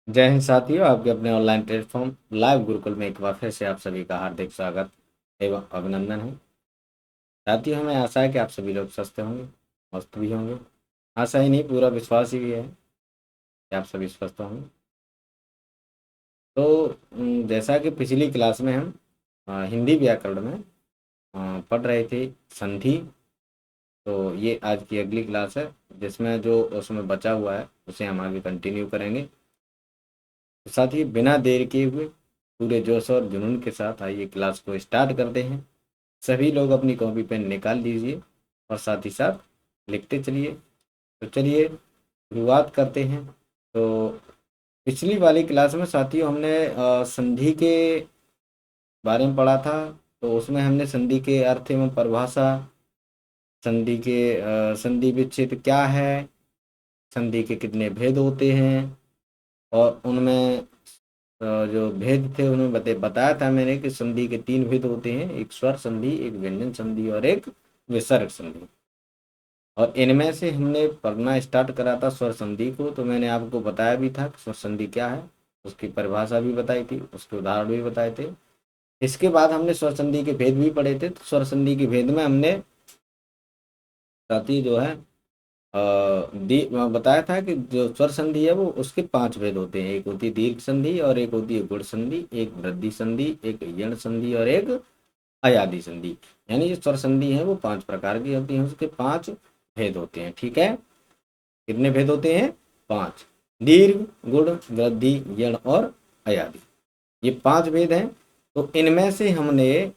जय हिंद साथियों, आपके अपने ऑनलाइन प्लेटफॉर्म लाइव गुरुकुल में एक बार फिर से आप सभी का हार्दिक स्वागत एवं अभिनंदन है। साथियों, हमें आशा है कि आप सभी लोग स्वस्थ होंगे, मस्त भी होंगे। आशा ही नहीं, पूरा विश्वास ही है कि आप सभी स्वस्थ होंगे। तो जैसा कि पिछली क्लास में हम हिंदी व्याकरण में पढ़ रहे थे संधि। तो ये आज की अगली क्लास है, जिसमें जो उसमें बचा हुआ है उसे हम आगे कंटिन्यू करेंगे। तो साथ ही बिना देर किए हुए पूरे जोश और जुनून के साथ आइए क्लास को स्टार्ट करते हैं। सभी लोग अपनी कॉपी पेन निकाल लीजिए और साथ ही साथ लिखते चलिए। तो चलिए शुरुआत करते हैं। तो पिछली वाली क्लास में साथियों हमने संधि के बारे में पढ़ा था। तो उसमें हमने संधि के अर्थ एवं परिभाषा, संधि के संधि विच्छेद क्या है, संधि के कितने भेद होते हैं, और उनमें जो भेद थे उन्हें बताया था मैंने कि संधि के 3 भेद होते हैं, एक स्वर संधि, एक व्यंजन संधि और एक विसर्ग संधि। और इनमें से हमने पढ़ना स्टार्ट करा था स्वर संधि को। तो मैंने आपको बताया भी था कि स्वर संधि क्या है, उसकी परिभाषा भी बताई थी, उसके उदाहरण भी बताए थे। इसके बाद हमने स्वर संधि के भेद भी पढ़े थे। तो स्वर संधि के भेद में हमने साथ ही जो है बताया था कि जो स्वर संधि है वो उसके 5 भेद होते हैं। एक होती है दीर्घ संधि, और एक होती है गुण संधि, एक वृद्धि संधि, एक यण संधि और एक अयादि संधि। यानी जो स्वर संधि है वो 5 प्रकार की होती है, उसके 5 भेद होते हैं। ठीक है, कितने भेद होते हैं? 5। दीर्घ, गुण, वृद्धि, यण और अयादि, ये 5 भेद हैं। तो इनमें से हमने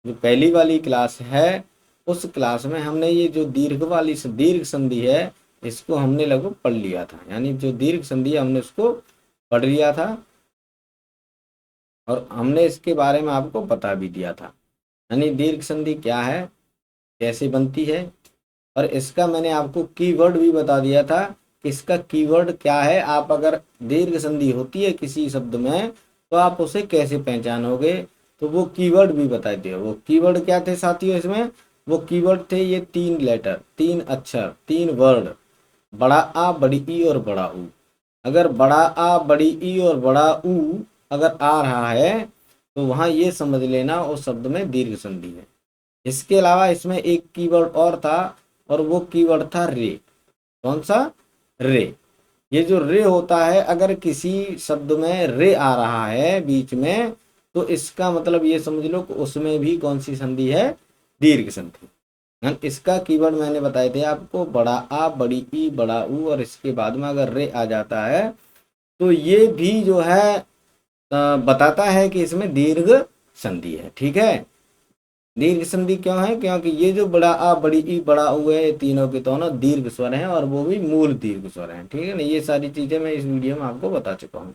जो पहली वाली क्लास है उस क्लास में हमने ये जो दीर्घ वाली दीर्घ संधि है इसको हमने लगभग पढ़ लिया था। यानी जो दीर्घ संधि है हमने उसको पढ़ लिया था, और हमने इसके बारे में आपको बता भी दिया था। यानी दीर्घ संधि क्या है, कैसे बनती है, और इसका मैंने आपको कीवर्ड भी बता दिया था कि इसका कीवर्ड क्या है। आप अगर दीर्घ संधि होती है किसी शब्द में तो आप उसे कैसे पहचानोगे, तो वो कीवर्ड भी बताए थे। वो कीवर्ड क्या थे साथियों? इसमें वो कीवर्ड थे ये 3 लेटर, 3 अक्षर, 3 वर्ड, बड़ा आ, बड़ी ई और बड़ा ऊ। अगर बड़ा आ, बड़ी ई और बड़ा ऊ अगर आ रहा है तो वहां ये समझ लेना उस शब्द में दीर्घ संधि है। इसके अलावा इसमें एक कीवर्ड और था, और वो कीवर्ड था रे। कौन सा? रे। ये जो रे होता है, अगर किसी शब्द में रे आ रहा है बीच में तो इसका मतलब ये समझ लो कि उसमें भी कौन सी संधि है? दीर्घ संधि। इसका कीवर्ड मैंने बताए थे आपको, बड़ा आ, बड़ी ई, बड़ा ऊ, और इसके बाद में अगर रे आ जाता है तो ये भी जो है बताता है कि इसमें दीर्घ संधि है। ठीक है, दीर्घ संधि क्यों है? क्योंकि ये जो बड़ा आ, बड़ी ई, बड़ा ऊ है, ये तीनों के दोनों दीर्घ स्वर हैं, और वो भी मूल दीर्घ स्वर हैं। ठीक है ना, ये सारी चीजें मैं इस वीडियो में आपको बता चुका हूँ।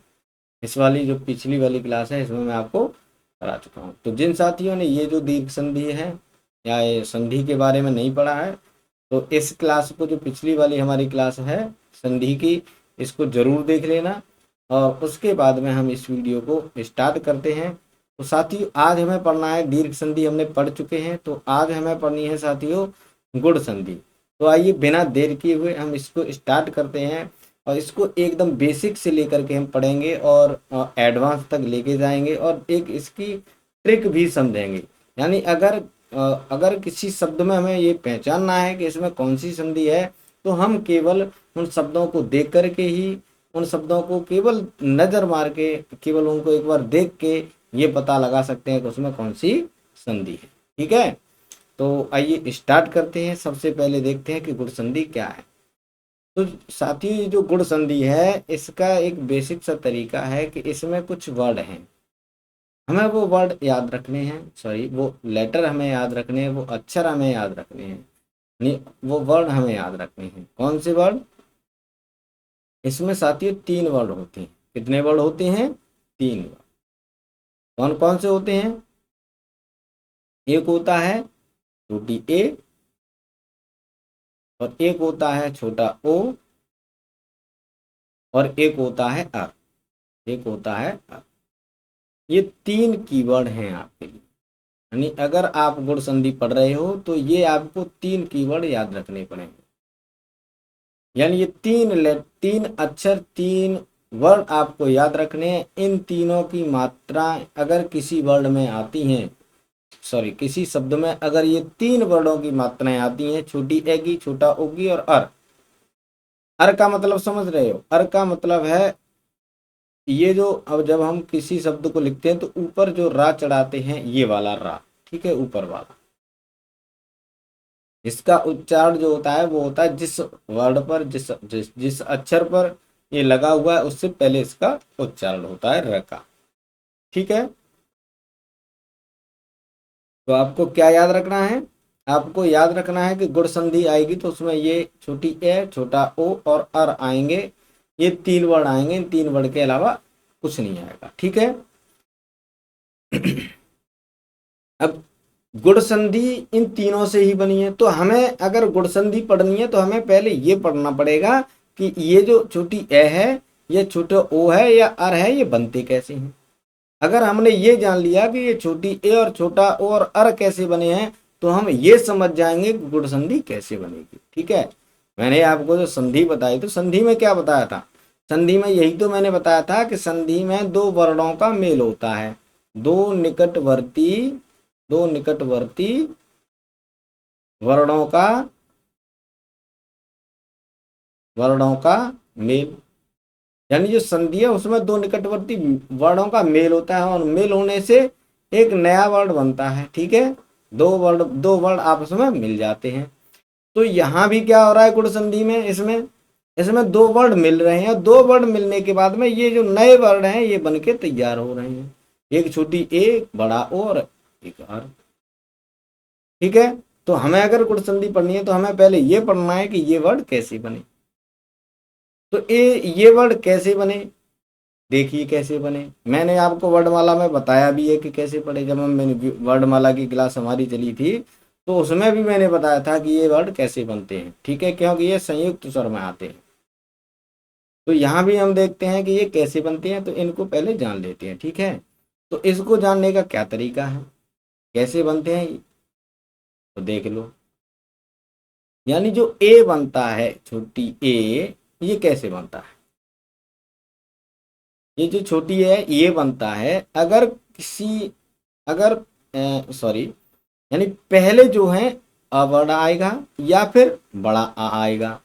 इस वाली जो पिछली वाली क्लास है इसमें मैं आपको करा चुका हूँ। तो जिन साथियों ने ये जो दीर्घ संधि है या ये संधि के बारे में नहीं पढ़ा है, तो इस क्लास को, जो पिछली वाली हमारी क्लास है संधि की, इसको जरूर देख लेना। और उसके बाद में हम इस वीडियो को स्टार्ट करते हैं। तो साथियों, आज हमें पढ़ना है, दीर्घ संधि हमने पढ़ चुके हैं, तो आज हमें पढ़नी है साथियों गुण संधि। तो आइए बिना देर किए हुए हम इसको स्टार्ट करते हैं, और इसको एकदम बेसिक से लेकर के हम पढ़ेंगे और एडवांस तक लेके जाएंगे, और एक इसकी ट्रिक भी समझेंगे। यानी अगर किसी शब्द में हमें ये पहचानना है कि इसमें कौन सी संधि है, तो हम केवल उन शब्दों को देख करके ही, उन शब्दों को केवल नजर मार के, केवल उनको एक बार देख के ये पता लगा सकते हैं कि उसमें कौन सी संधि है। ठीक है, तो आइए स्टार्ट करते हैं। सबसे पहले देखते हैं कि गुण संधि क्या है। तो साथियों, ये जो गुण संधि है इसका एक बेसिक सा तरीका है कि इसमें कुछ वर्ड हैं, हमें वो वर्ड याद रखने हैं, सॉरी वो लेटर हमें याद रखने हैं, वो अक्षर हमें याद रखने हैं, नहीं वो वर्ड हमें याद रखने हैं। कौन से वर्ड? इसमें साथियों 3 वर्ड होते हैं। कितने वर्ड होते हैं? 3 वर्ड। कौन कौन से होते हैं? एक होता है छोटी ए, और एक होता है छोटा ओ, और एक होता है अ। एक होता है अ। ये 3 कीवर्ड हैं आपके लिए। यानी अगर आप गुण संधि पढ़ रहे हो तो ये आपको 3 कीवर्ड याद रखने पड़ेंगे। यानी ये 3 अक्षर, 3 वर्ड आपको याद रखने हैं। इन तीनों की मात्राएं अगर किसी वर्ड में आती हैं, सॉरी किसी शब्द में अगर ये तीन वर्डों की मात्राएं आती हैं, छोटी ए की, छोटा ओ की और अर। अर का मतलब समझ रहे हो? अर का मतलब है ये जो, अब जब हम किसी शब्द को लिखते हैं तो ऊपर जो रा चढ़ाते हैं, ये वाला रा, ठीक है, ऊपर वाला। इसका उच्चारण जो होता है वो होता है जिस वर्ड पर, जिस अक्षर पर ये लगा हुआ है उससे पहले इसका उच्चारण होता है र का। ठीक है, तो आपको क्या याद रखना है? आपको याद रखना है कि गुण संधि आएगी तो उसमें ये छोटी ए, छोटा ओ और अर आएंगे। ये तीन वर्ड आएंगे, इन तीन वर्ड के अलावा कुछ नहीं आएगा। ठीक है। अब गुण संधि इन तीनों से ही बनी है, तो हमें अगर गुण संधि पढ़नी है तो हमें पहले ये पढ़ना पड़ेगा कि ये जो छोटी ए है, ये छोटा ओ है या अर है, ये बनते कैसे हैं। अगर हमने ये जान लिया कि ये छोटी ए और छोटा ओ और अर कैसे बने हैं, तो हम ये समझ जाएंगे कि गुण संधि कैसे बनेगी। ठीक है, मैंने आपको जो संधि बताई, तो संधि में क्या बताया था? संधि में यही तो मैंने बताया था कि संधि में दो वर्णों का मेल होता है, दो निकटवर्ती दो निकटवर्ती वर्णों का मेल, यानी जो संधि है उसमें दो निकटवर्ती वर्णों का मेल होता है, और मेल होने से एक नया वर्ड बनता है। ठीक है, दो वर्ड आपस में मिल जाते हैं। तो यहाँ भी क्या हो रहा है गुण संधि में, इसमें इसमें दो वर्ड मिल रहे हैं, दो वर्ड मिलने के बाद में ये जो नए वर्ड हैं ये बनके तैयार हो रहे हैं, एक छोटी ए, बड़ा ओ और एक आर। ठीक है, तो हमें अगर गुण संधि पढ़नी है तो हमें पहले ये पढ़ना है कि ये वर्ड कैसे बने। तो ये वर्ड कैसे बने, देखिए कैसे बने। मैंने आपको वर्णमाला में बताया भी है कि कैसे पढ़े, जब मैंने वर्णमाला की क्लास हमारी चली थी तो उसमें भी मैंने बताया था कि ये वर्ड कैसे बनते हैं। ठीक है, क्योंकि ये संयुक्त स्वर में आते हैं। तो यहाँ भी हम देखते हैं कि ये कैसे बनते हैं, तो इनको पहले जान लेते हैं। ठीक है, तो इसको जानने का क्या तरीका है, कैसे बनते हैं तो देख लो। यानी जो ए बनता है, छोटी ए, ये कैसे बनता है? ये जो छोटी है ये बनता है अगर किसी, अगर सॉरी, यानी पहले जो है अ बड़ा आएगा या फिर बड़ा आ आएगा।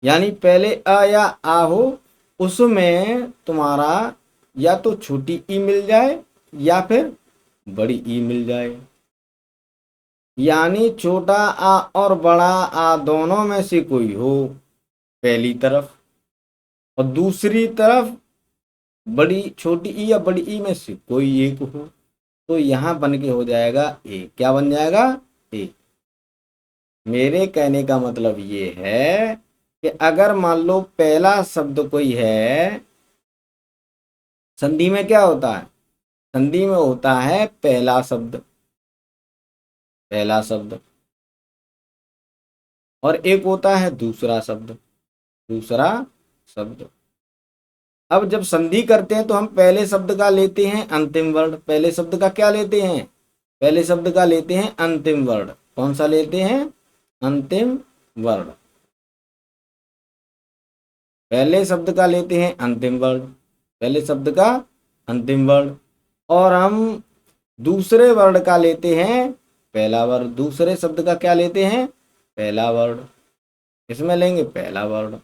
यानी पहले अ या आ हो, उसमें तुम्हारा या तो छोटी ई मिल जाए या फिर बड़ी ई मिल जाए। यानी छोटा आ और बड़ा आ दोनों में से कोई हो पहली तरफ, और दूसरी तरफ बड़ी छोटी ई या बड़ी ई में से कोई एक हो, तो यहां बन के हो जाएगा ए। क्या बन जाएगा? ए। मेरे कहने का मतलब ये है कि अगर मान लो पहला शब्द कोई है, संधि में क्या होता है? संधि में होता है पहला शब्द, पहला शब्द, और एक होता है दूसरा शब्द, दूसरा शब्द। अब जब संधि करते हैं तो हम पहले शब्द का लेते हैं अंतिम वर्ण, पहले शब्द का क्या लेते हैं? पहले शब्द का लेते हैं अंतिम वर्ण। कौन सा लेते हैं? अंतिम वर्ण। पहले शब्द का लेते हैं अंतिम वर्ण, पहले शब्द का अंतिम वर्ण, और हम दूसरे वर्ण का लेते हैं पहला वर्ण। दूसरे शब्द का क्या लेते हैं? पहला वर्ण। इसमें लेंगे पहला वर्ण।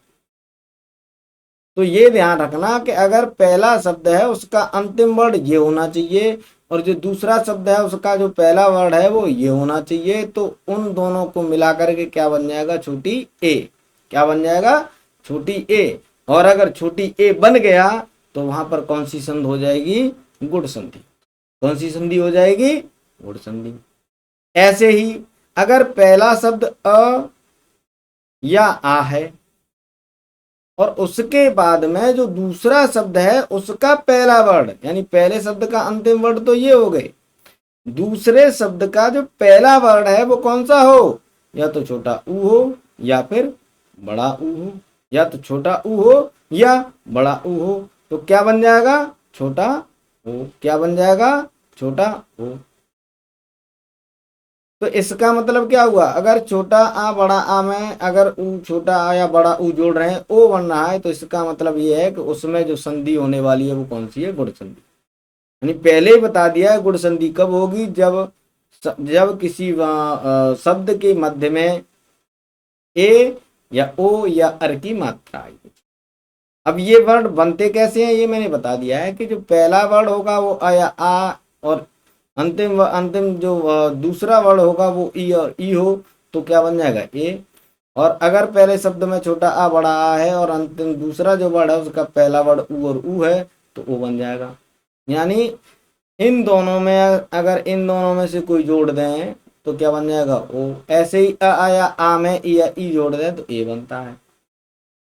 तो ये ध्यान रखना कि अगर पहला शब्द है उसका अंतिम वर्ण ये होना चाहिए, और जो दूसरा शब्द है उसका जो पहला वर्ण है वो ये होना चाहिए। तो उन दोनों को मिलाकर के क्या बन जाएगा? छोटी ए। क्या बन जाएगा? छोटी ए। और अगर छोटी ए बन गया तो वहां पर कौन सी संधि हो जाएगी? गुण संधि। कौन सी संधि हो जाएगी? गुण संधि। ऐसे ही अगर पहला शब्द अ या आ है और उसके बाद में जो दूसरा शब्द है उसका पहला वर्ण, यानी पहले शब्द का अंतिम वर्ण तो ये हो गए, दूसरे शब्द का जो पहला वर्ण है वो कौन सा हो? या तो छोटा ऊ हो या फिर बड़ा ऊ हो, या तो छोटा ऊ हो या बड़ा ऊ हो। तो क्या बन जाएगा? छोटा ओ। क्या बन जाएगा? छोटा ओ। तो इसका मतलब क्या हुआ, अगर छोटा आ बड़ा आ में अगर ऊ छोटा आ या बड़ा ऊ जोड़ रहे हैं, ओ बन रहा है, तो इसका मतलब ये है कि उसमें जो संधि होने वाली है वो कौन सी है, गुण संधि। यानी पहले ही बता दिया है गुण संधि कब होगी, जब किसी शब्द के मध्य में ए या ओ या अर की मात्रा आएगी। अब ये वर्ड बनते कैसे हैं ये मैंने बता दिया है कि जो पहला वर्ड होगा वो आ या आ, और अंतिम जो दूसरा वर्ड होगा वो ई और ई हो, तो क्या बन जाएगा, ए। और अगर पहले शब्द में छोटा आ बड़ा आ है और अंतिम दूसरा जो वर्ड है उसका पहला वर्ड ऊ और ऊ है, तो ओ बन जाएगा। यानी इन दोनों में अगर इन दोनों में से कोई जोड़ दें तो क्या बन जाएगा, ओ। ऐसे ही अ या आ में ई या ई जोड़ दें तो ए बनता है।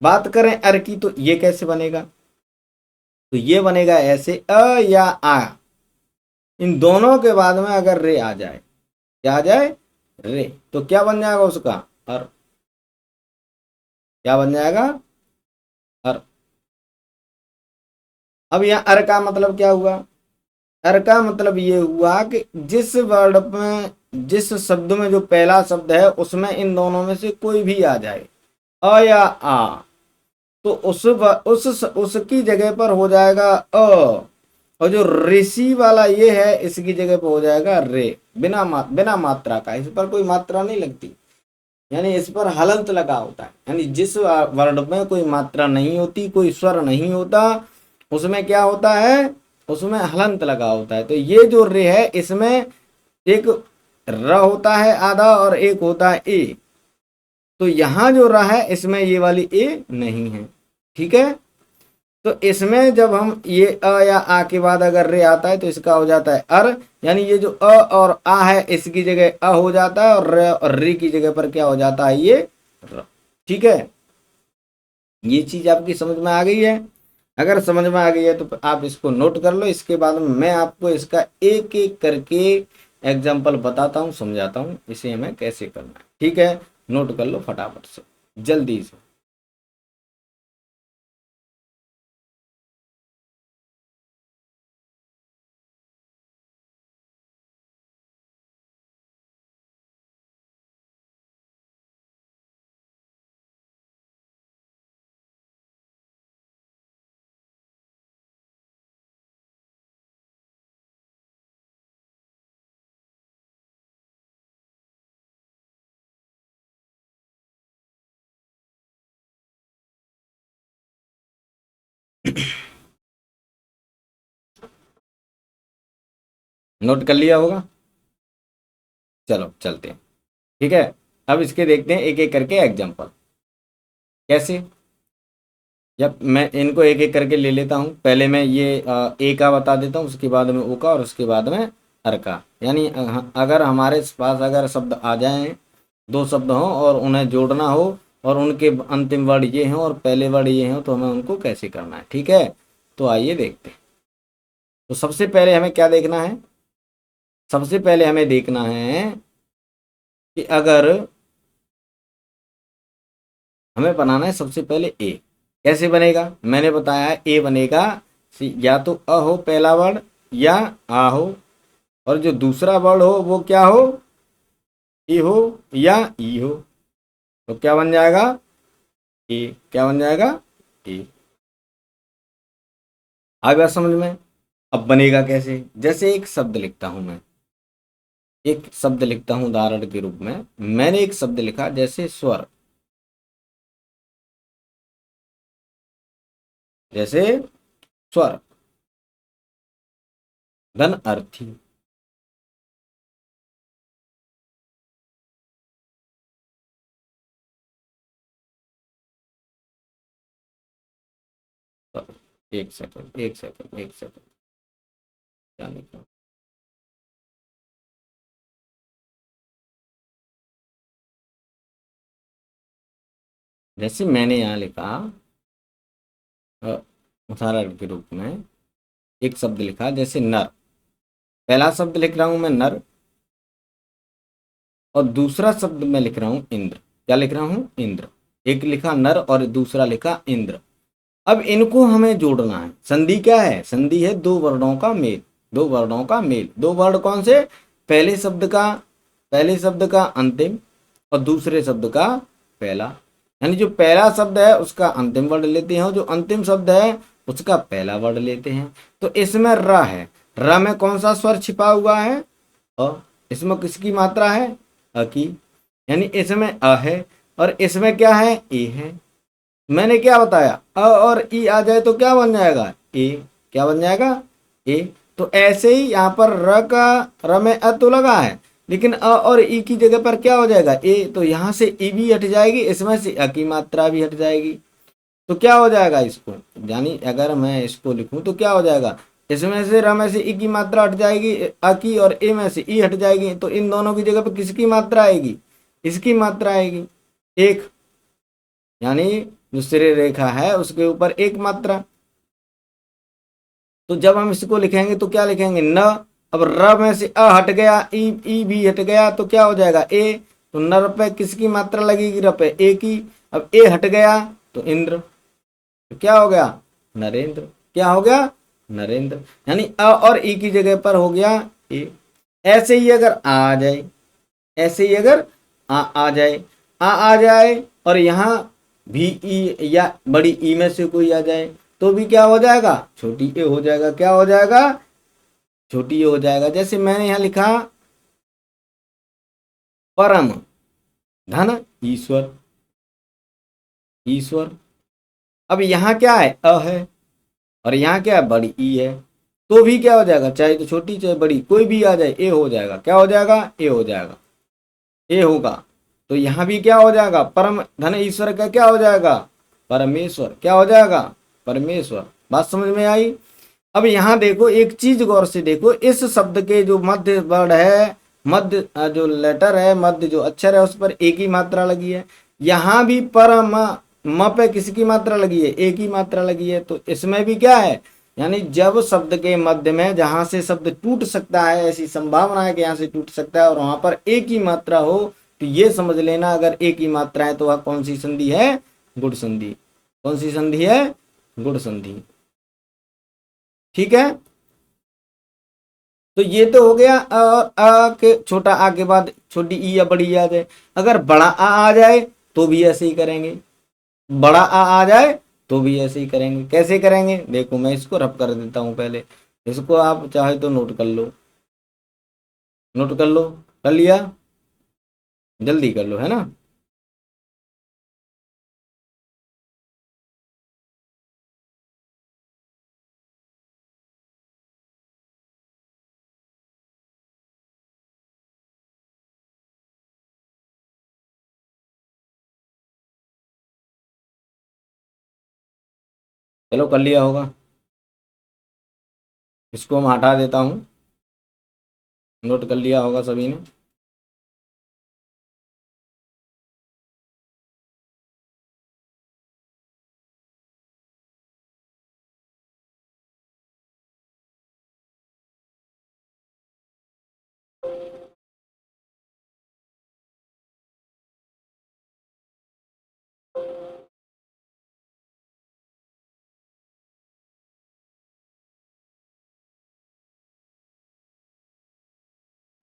बात करें अर की, तो ये कैसे बनेगा, तो ये बनेगा ऐसे, अ या आ, इन दोनों के बाद में अगर रे आ जाए, क्या आ जाए, रे, तो क्या बन जाएगा उसका, अर। क्या बन जाएगा, अर। अब यहाँ अर का मतलब क्या हुआ, अर का मतलब ये हुआ कि जिस वर्ड में, जिस शब्द में जो पहला शब्द है उसमें इन दोनों में से कोई भी आ जाए, अ या आ, तो उसकी जगह पर हो जाएगा अ, और जो ऋषि वाला ये है इसकी जगह पर हो जाएगा रे, बिना मात्रा का, इस पर कोई मात्रा नहीं लगती, यानी इस पर हलंत लगा होता है। यानी जिस वर्ड में कोई मात्रा नहीं होती, कोई स्वर नहीं होता, उसमें क्या होता है, उसमें हलंत लगा होता है। तो ये जो रे है इसमें एक र होता है आधा और एक होता है ए, तो यहां जो र है इसमें ये वाली ए नहीं है, ठीक है। तो इसमें जब हम ये अ या आ के बाद अगर रे आता है तो इसका हो जाता है अर, यानी ये जो अ और आ है इसकी जगह अ हो जाता है, और र और री की जगह पर क्या हो जाता है, ये र। ठीक है, ये चीज आपकी समझ में आ गई है। अगर समझ में आ गई है तो आप इसको नोट कर लो, इसके बाद में मैं आपको इसका एक एक करके एग्जाम्पल बताता हूँ, समझाता हूँ इसे हमें कैसे करना है। ठीक है, नोट कर लो फटाफट से, जल्दी से। नोट कर लिया होगा, चलो चलते हैं। ठीक है, अब इसके देखते हैं एक एक करके एग्जाम्पल कैसे। जब मैं इनको एक एक करके ले लेता हूँ, पहले मैं ये ए का बता देता हूँ, उसके बाद में ओ का, और उसके बाद में अर का। यानी अगर हमारे पास अगर शब्द आ जाएं, दो शब्द हों और उन्हें जोड़ना हो, और उनके अंतिम वर्ड ये हैं और पहले वर्ड ये हैं, तो हमें उनको कैसे करना है। ठीक है, तो आइए देखते हैं। तो सबसे पहले हमें क्या देखना है, सबसे पहले हमें देखना है कि अगर हमें बनाना है सबसे पहले ए, कैसे बनेगा, मैंने बताया है ए बनेगा या तो अ हो पहला वर्ड, या आ हो, और जो दूसरा वर्ड हो वो क्या हो, ए हो या ई हो, तो क्या बन जाएगा, ए। क्या बन जाएगा, ए। आ गया समझ में। अब बनेगा कैसे, जैसे एक शब्द लिखता हूं मैं, एक शब्द लिखता हूं उदाहरण के रूप में, मैंने एक शब्द लिखा जैसे स्वर, जैसे स्वर, धन अर्थी। एक सेकंड, एक सेकंड, एक सेकंड, क्या लिखा, जैसे मैंने यहाँ लिखा अ, उदाहरण के रूप में एक शब्द लिखा जैसे नर, पहला शब्द लिख रहा हूं मैं नर, और दूसरा शब्द मैं लिख रहा हूं इंद्र। क्या लिख रहा हूं, इंद्र। एक लिखा नर और दूसरा लिखा इंद्र। अब इनको हमें जोड़ना है, संधि क्या है, संधि है दो वर्णों का मेल, दो वर्णों का मेल। दो वर्ण कौन से, पहले शब्द का पहले शब्द का अंतिम और दूसरे शब्द का पहला, यानी जो पहला शब्द है उसका अंतिम वर्ड लेते हैं और जो अंतिम शब्द है उसका पहला वर्ड लेते हैं। तो इसमें र है, र में कौन सा स्वर छिपा हुआ है? अ। इसमें किसकी मात्रा है? अ की, यानी इसमें अ है और इसमें क्या है? ए है। मैंने क्या बताया? अ और ई आ जाए तो क्या बन जाएगा? ए। क्या बन जाएगा? ए। तो ऐसे ही यहाँ पर र में अ तो लगा है, लेकिन अ और ई की जगह पर क्या हो जाएगा? ए। तो यहाँ से ई भी हट जाएगी, इसमें से अ की मात्रा भी हट जाएगी। तो क्या हो जाएगा इसको, यानी अगर मैं इसको लिखूं तो क्या हो जाएगा? इसमें से र में से ई की मात्रा हट जाएगी, अ की, और ए में से ई हट जाएगी। तो इन दोनों की जगह पर किसकी मात्रा आएगी? इसकी मात्रा आएगी, एक। यानी जो सिरे रेखा है उसके ऊपर एक मात्रा। तो जब हम इसको लिखेंगे तो क्या लिखेंगे? न। अब र में से अ हट गया, ई भी हट गया, तो क्या हो जाएगा? ए। तो न पे किसकी मात्रा लगेगी? र पे ए की। अब ए हट गया तो इंद्र, तो क्या हो गया? नरेंद्र। क्या हो गया? नरेंद्र। यानी अ और ई की जगह पर हो गया ए। ऐसे ही अगर आ जाए, ऐसे ही अगर आ जाए, आ जाए और यहाँ भी ई या बड़ी ई में से कोई आ जाए तो भी क्या हो जाएगा? छोटी ए हो जाएगा। क्या हो जाएगा? छोटी ए हो जाएगा। जैसे मैंने यहाँ लिखा परम धन ईश्वर, ईश्वर। अब यहाँ क्या है? अ है और यहाँ क्या है? बड़ी ई है। तो भी क्या हो जाएगा? चाहे तो छोटी चाहे बड़ी कोई भी आ जाए, ए हो जाएगा। क्या हो जाएगा? ए हो जाएगा, ए होगा। तो यहाँ भी क्या हो जाएगा? परम धन ईश्वर का क्या हो जाएगा? परमेश्वर। क्या हो जाएगा? परमेश्वर। बात समझ में आई? अब यहाँ देखो, एक चीज गौर से देखो, इस शब्द के जो मध्य वर्ड है, मध्य जो लेटर है, मध्य जो अक्षर है, उस पर एक ही मात्रा लगी है। यहाँ भी पर म पे किसकी मात्रा लगी है? एक ही मात्रा लगी है। तो इसमें भी क्या है? यानी जब शब्द के मध्य में जहां से शब्द टूट सकता है, ऐसी संभावना है कि यहाँ से टूट सकता है और वहां पर एक ही मात्रा हो, तो ये समझ लेना अगर एक ही मात्रा है तो वह कौन सी संधि है? गुण संधि। कौन सी संधि है? गुण संधि। ठीक है। तो ये तो हो गया और आ के छोटा आ के बाद छोटी ई या बड़ी आ जाए। अगर बड़ा आ जाए तो भी ऐसे ही करेंगे, बड़ा आ जाए तो भी ऐसे ही करेंगे। कैसे करेंगे? देखो मैं इसको रब कर देता हूं पहले, इसको आप चाहे तो नोट कर लो, नोट कर लो। कर लिया? जल्दी कर लो, है ना। चलो कर लिया होगा, इसको मैं हटा देता हूँ। नोट कर लिया होगा सभी ने।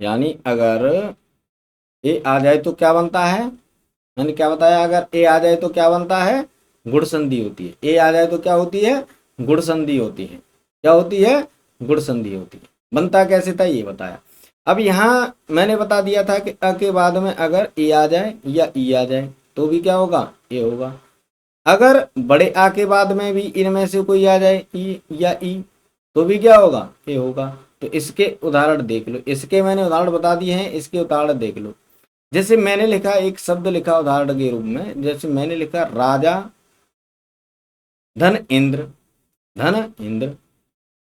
यानी अगर ए आ जाए तो क्या बनता है? मैंने क्या बताया? अगर ए आ जाए तो क्या बनता है? गुण संधि होती है। ए आ जाए तो क्या होती है? गुण संधि होती है। क्या होती है? गुण संधि होती है। बनता कैसे था ये बताया। अब यहाँ मैंने बता दिया था कि अ के बाद में अगर ए आ जाए या ई आ जाए तो भी क्या होगा? ए होगा। अगर बड़े आ के बाद में भी इनमें से कोई आ जाए, ई या ई, तो भी क्या होगा? ए होगा। तो इसके उदाहरण देख लो, इसके मैंने उदाहरण बता दिए हैं, इसके उदाहरण देख लो। जैसे मैंने लिखा, एक शब्द लिखा उदाहरण के रूप में, जैसे मैंने लिखा राजा धन इंद्र, धन इंद्र।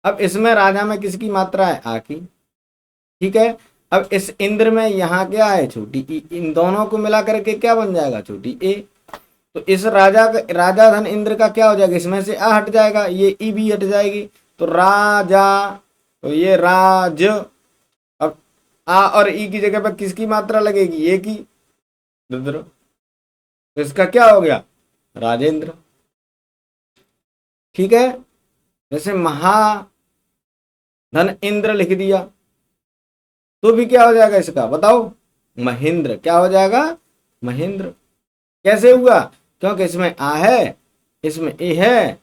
अब इसमें राजा में किसकी मात्रा है? आ की। ठीक है। अब इस इंद्र में यहाँ क्या है? छोटी ई। इन दोनों को मिला करके क्या बन जाएगा? छोटी ए। तो इस राजा धन इंद्र का क्या हो जाएगा? इसमें से आ हट जाएगा, ये ई भी हट जाएगी, तो राजा। तो ये राज। अब आ और ई की जगह पर किसकी मात्रा लगेगी? ए की। रुद्र। तो इसका क्या हो गया? राजेंद्र। ठीक है। जैसे महाधन इंद्र लिख दिया तो भी क्या हो जाएगा इसका? बताओ। महेंद्र, क्या हो जाएगा महेंद्र। कैसे हुआ, क्योंकि इसमें आ है, इसमें ए है,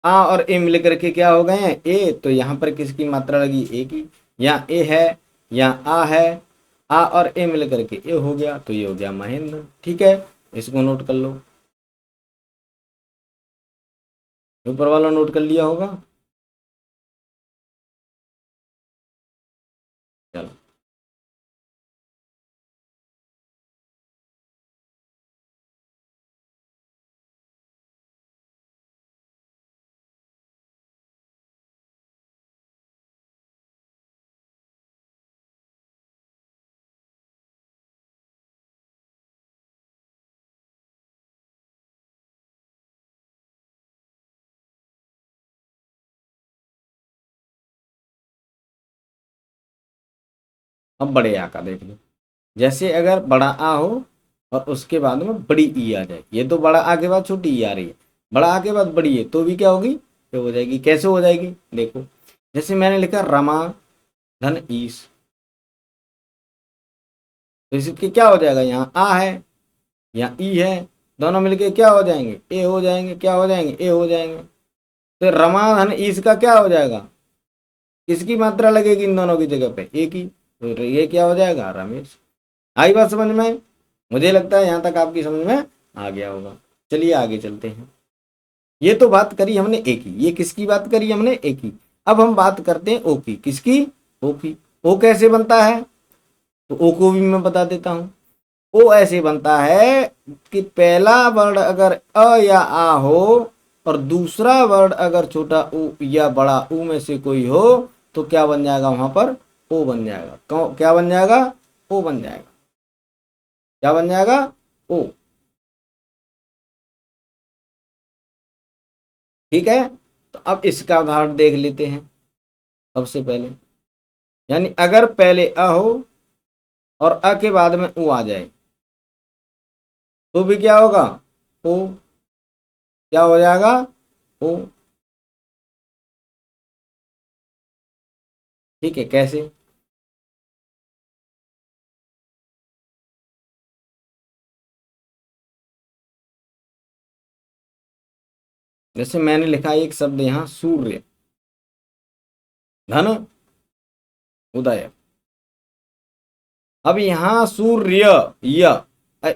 आ और ए मिलकर के क्या हो गए हैं ए, तो यहां पर किसकी मात्रा लगी ए की। यहाँ ए है, यहाँ आ है, आ और ए मिलकर के ए हो गया, तो ये हो गया महेंद्र। ठीक है, इसको नोट कर लो, ऊपर वाला नोट कर लिया होगा। चलो, अब बड़े आ का देख लो। जैसे अगर बड़ा आ हो और उसके बाद में बड़ी ई आ जाए, ये तो बड़ा आ के बाद छोटी ई आ रही है, बड़ा आ के बाद बड़ी है, तो भी क्या होगी, ये हो जाएगी। कैसे हो जाएगी देखो, जैसे मैंने लिखा रमा धन ईस, तो इसके क्या हो जाएगा, यहाँ आ है, यहाँ ई है, दोनों मिलके क्या हो जाएंगे ए हो जाएंगे, क्या हो जाएंगे ए हो जाएंगे। तो रमा धन ईस का क्या हो जाएगा, किसकी मात्रा लगेगी इन दोनों की जगह पे, ए की, तो ये क्या हो जाएगा रमेश। आई बात समझ में, मुझे लगता है यहां तक आपकी समझ में आ गया होगा। चलिए आगे चलते हैं। ये तो बात करी हमने ए की, ये किसकी बात करी हमने ए की। अब हम बात करते हैं ओ की, किसकी, ओ की। ओ कैसे बनता है, तो ओ को भी मैं बता देता हूं। ओ ऐसे बनता है कि पहला वर्ड अगर अ या आ हो और दूसरा वर्ड अगर छोटा ऊ या बड़ा ऊ में से कोई हो, तो क्या बन जाएगा वहां पर, ओ बन जाएगा। क्या बन जाएगा, ओ बन जाएगा। क्या बन जाएगा, ओ। ठीक है, तो अब इसका उदाहरण देख लेते हैं सबसे पहले। यानी अगर पहले अ हो और अ के बाद में ऊ आ जाए, तो भी क्या होगा, ओ। क्या हो जाएगा, ओ। ठीक है, कैसे, जैसे मैंने लिखा है एक शब्द यहां सूर्य धन उदय। अब यहां सूर्य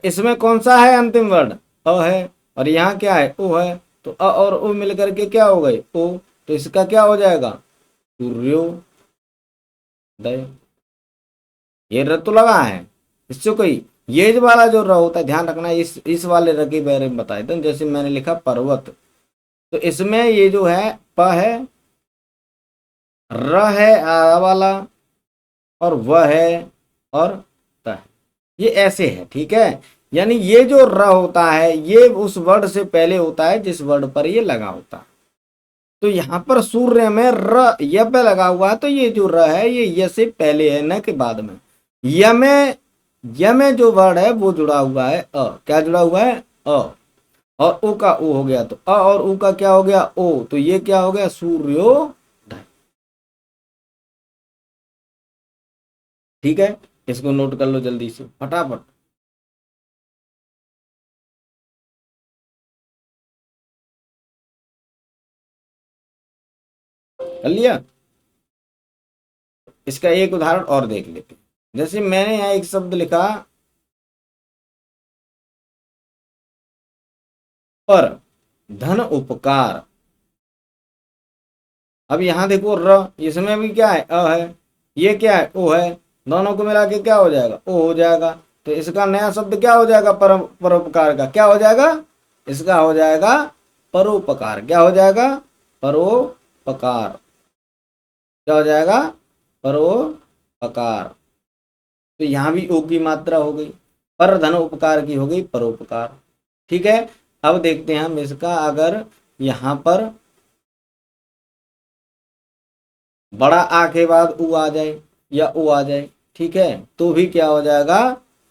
इसमें कौन सा है अंतिम वर्ड, अ है, और यहाँ क्या है, ओ है, तो अ और ओ मिलकर के क्या हो गए, ओ। तो इसका क्या हो जाएगा, सूर्योदय। ये र तो लगा है, इससे कोई, ये जो वाला जो र होता है, ध्यान रखना, इस वाले र के बारे में बताए थे। जैसे मैंने लिखा पर्वत, तो इसमें ये जो है प है, र है आ वाला, और वह है, और त है, ये ऐसे है। ठीक है, यानी ये जो र होता है ये उस वर्ड से पहले होता है जिस वर्ड पर ये लगा होता है। तो यहाँ पर सूर्य में र य पे लगा हुआ है, तो ये जो र है ये य से पहले है, न के बाद में। य में जो वर्ड है वो जुड़ा हुआ है अ, क्या जुड़ा हुआ है, अ, और ओ का ओ हो गया, तो अ और ऊ का क्या हो गया, ओ, तो ये क्या हो गया, सूर्योदय। ठीक है, इसको नोट कर लो जल्दी से फटाफट। कर लिया, इसका एक उदाहरण और देख लेते हैं। जैसे मैंने यहाँ एक शब्द लिखा पर धन उपकार। अब यहाँ देखो र, इसमें भी क्या है, अ है, ये क्या है, ओ है, दोनों को मिला के क्या हो जाएगा, ओ हो जाएगा। तो इसका नया शब्द क्या हो जाएगा, परोपकार का क्या हो जाएगा, इसका हो जाएगा परोपकार। क्या हो जाएगा, परोपकार। क्या हो जाएगा, परोपकार। तो यहाँ भी ओ की मात्रा हो गई, पर धन उपकार की हो गई परोपकार। ठीक है, अब देखते हैं हम इसका, अगर यहाँ पर बड़ा आ के बाद ऊ आ जाए या ओ आ जाए, ठीक है, तो भी क्या हो जाएगा,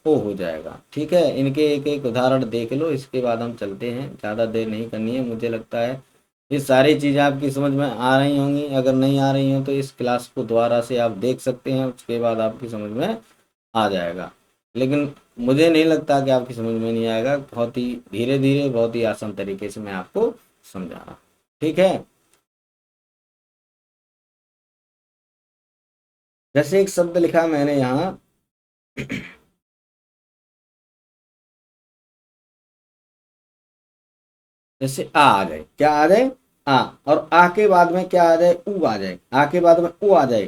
ओ हो जाएगा। ठीक है, इनके एक एक उदाहरण देख लो, इसके बाद हम चलते हैं, ज़्यादा देर नहीं करनी है। मुझे लगता है ये सारी चीज़ें आपकी समझ में आ रही होंगी। अगर नहीं आ रही हो तो इस क्लास को दोबारा से आप देख सकते हैं, उसके बाद आपकी समझ में आ जाएगा। लेकिन मुझे नहीं लगता कि आपकी समझ में नहीं आएगा। बहुत ही धीरे धीरे, बहुत ही आसान तरीके से मैं आपको समझा रहा हूँ। ठीक है। जैसे एक शब्द लिखा मैंने यहाँ, जैसे आ जाए, क्या आ जाए? आ। और आ के बाद में क्या आ जाए? ऊ आ जाए। आ के बाद में ऊ आ जाए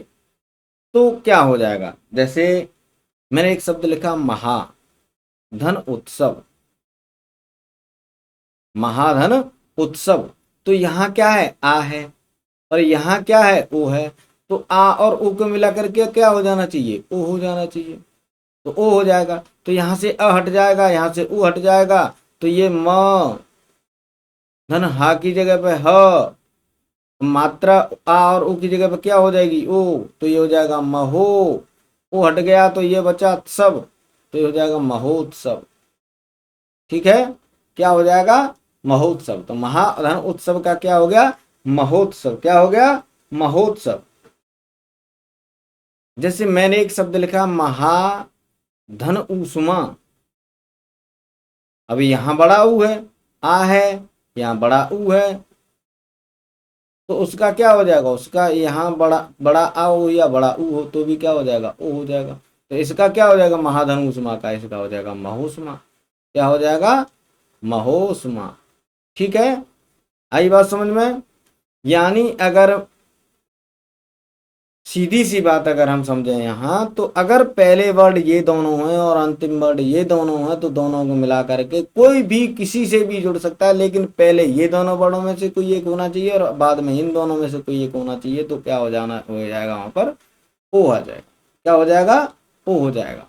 तो क्या हो जाएगा? जैसे मैंने एक शब्द लिखा महा धन उत्सव, महाधन उत्सव। तो यहाँ क्या है? आ है, और यहाँ क्या है? ओ है। तो आ और ओ को मिला करके क्या हो जाना चाहिए? ओ हो जाना चाहिए। तो ओ हो जाएगा, तो यहाँ से अ हट जाएगा, यहाँ से ऊ हट जाएगा, तो ये म धन हा की जगह पे ह, मात्रा आ और ऊ की जगह पे क्या हो जाएगी? ओ। तो ये हो जाएगा महो। ओ हट गया तो ये बचा उत्सव, तो ये हो जाएगा महोत्सव। ठीक है। क्या हो जाएगा? महोत्सव। तो महाधन उत्सव का क्या हो गया? महोत्सव। क्या हो गया? महोत्सव। जैसे मैंने एक शब्द लिखा महाधन उष्मा। अभी यहां बड़ा ऊ है, आ है, यहाँ बड़ा ऊ है, तो उसका क्या हो जाएगा? उसका यहाँ बड़ा बड़ा आ हो या बड़ा ऊ हो तो भी क्या हो जाएगा? ओ हो जाएगा। तो इसका क्या हो जाएगा? महाधन उष्मा का इसका हो जाएगा महोष्मा। क्या हो जाएगा? महोष्मा। ठीक है। आई बात समझ में? यानी अगर सीधी सी बात अगर हम समझें यहाँ, तो अगर पहले वर्ड ये दोनों हैं और अंतिम वर्ड ये दोनों हैं, तो दोनों को मिला करके कोई भी किसी से भी जुड़ सकता है, लेकिन पहले ये दोनों वर्डों में से कोई एक होना चाहिए और बाद में इन दोनों में से कोई एक होना चाहिए। तो क्या हो जाएगा वहां पर? ओ आ जाएगा। क्या हो जाएगा? ओ हो जाएगा।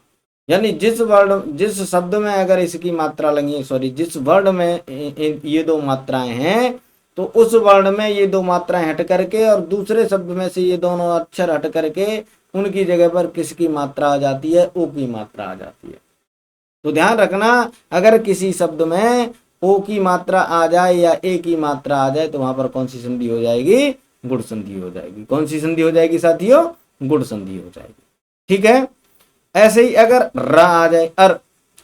यानी जिस शब्द में अगर इसकी मात्रा लगी, सॉरी, जिस वर्ड में ये दो मात्राएं हैं, तो उस वर्ड में ये दो मात्राएं हट करके और दूसरे शब्द में से ये दोनों अक्षर हट करके उनकी जगह पर किसकी मात्रा आ जाती है? ओ की मात्रा आ जाती है। तो ध्यान रखना, अगर किसी शब्द में ओ की मात्रा आ जाए या ए की मात्रा आ जाए तो वहां पर कौन सी संधि हो जाएगी? गुण संधि हो जाएगी। कौन सी संधि हो जाएगी साथियों? गुण संधि हो जाएगी। ठीक है। ऐसे ही अगर र आ जाए, अर,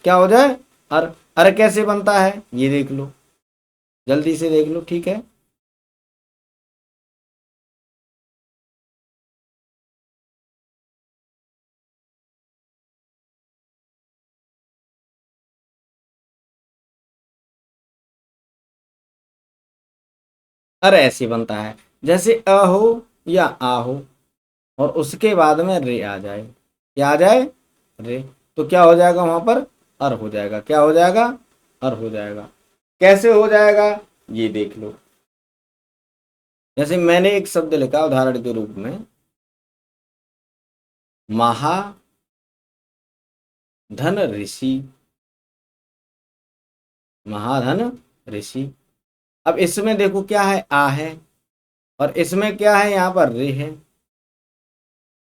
क्या हो जाए? अर। अर कैसे बनता है ये देख लो, जल्दी से देख लो। ठीक है। अर ऐसे बनता है, जैसे अ हो या आ हो और उसके बाद में रे आ जाए। क्या आ जाए? रे। तो क्या हो जाएगा वहां पर? अर हो जाएगा। क्या हो जाएगा? अर हो जाएगा। कैसे हो जाएगा ये देख लो। जैसे मैंने एक शब्द लिखा उदाहरण के रूप में, महाधन ऋषि। महाधन ऋषि। अब इसमें देखो क्या है? आ है, और इसमें क्या है? यहाँ पर रे है।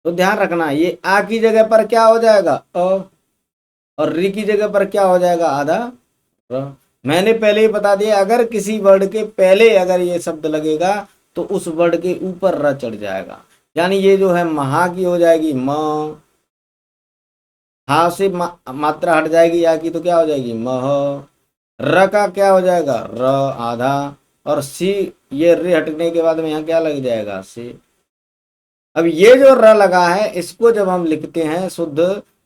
तो ध्यान रखना, ये आ की जगह पर क्या हो जाएगा? अ। और री की जगह पर क्या हो जाएगा? आधा र। मैंने पहले ही बता दिया, अगर किसी वर्ड के पहले अगर ये शब्द लगेगा तो उस वर्ड के ऊपर र चढ़ जाएगा। यानी ये जो है महा की हो जाएगी म, हा से मात्रा हट जाएगी या की, तो क्या हो जाएगी? मह। र का क्या हो जाएगा? र आधा। और सी, ये रे हटने के बाद में यहाँ क्या लग जाएगा? से। अब ये जो र लगा है इसको जब हम लिखते हैं शुद्ध,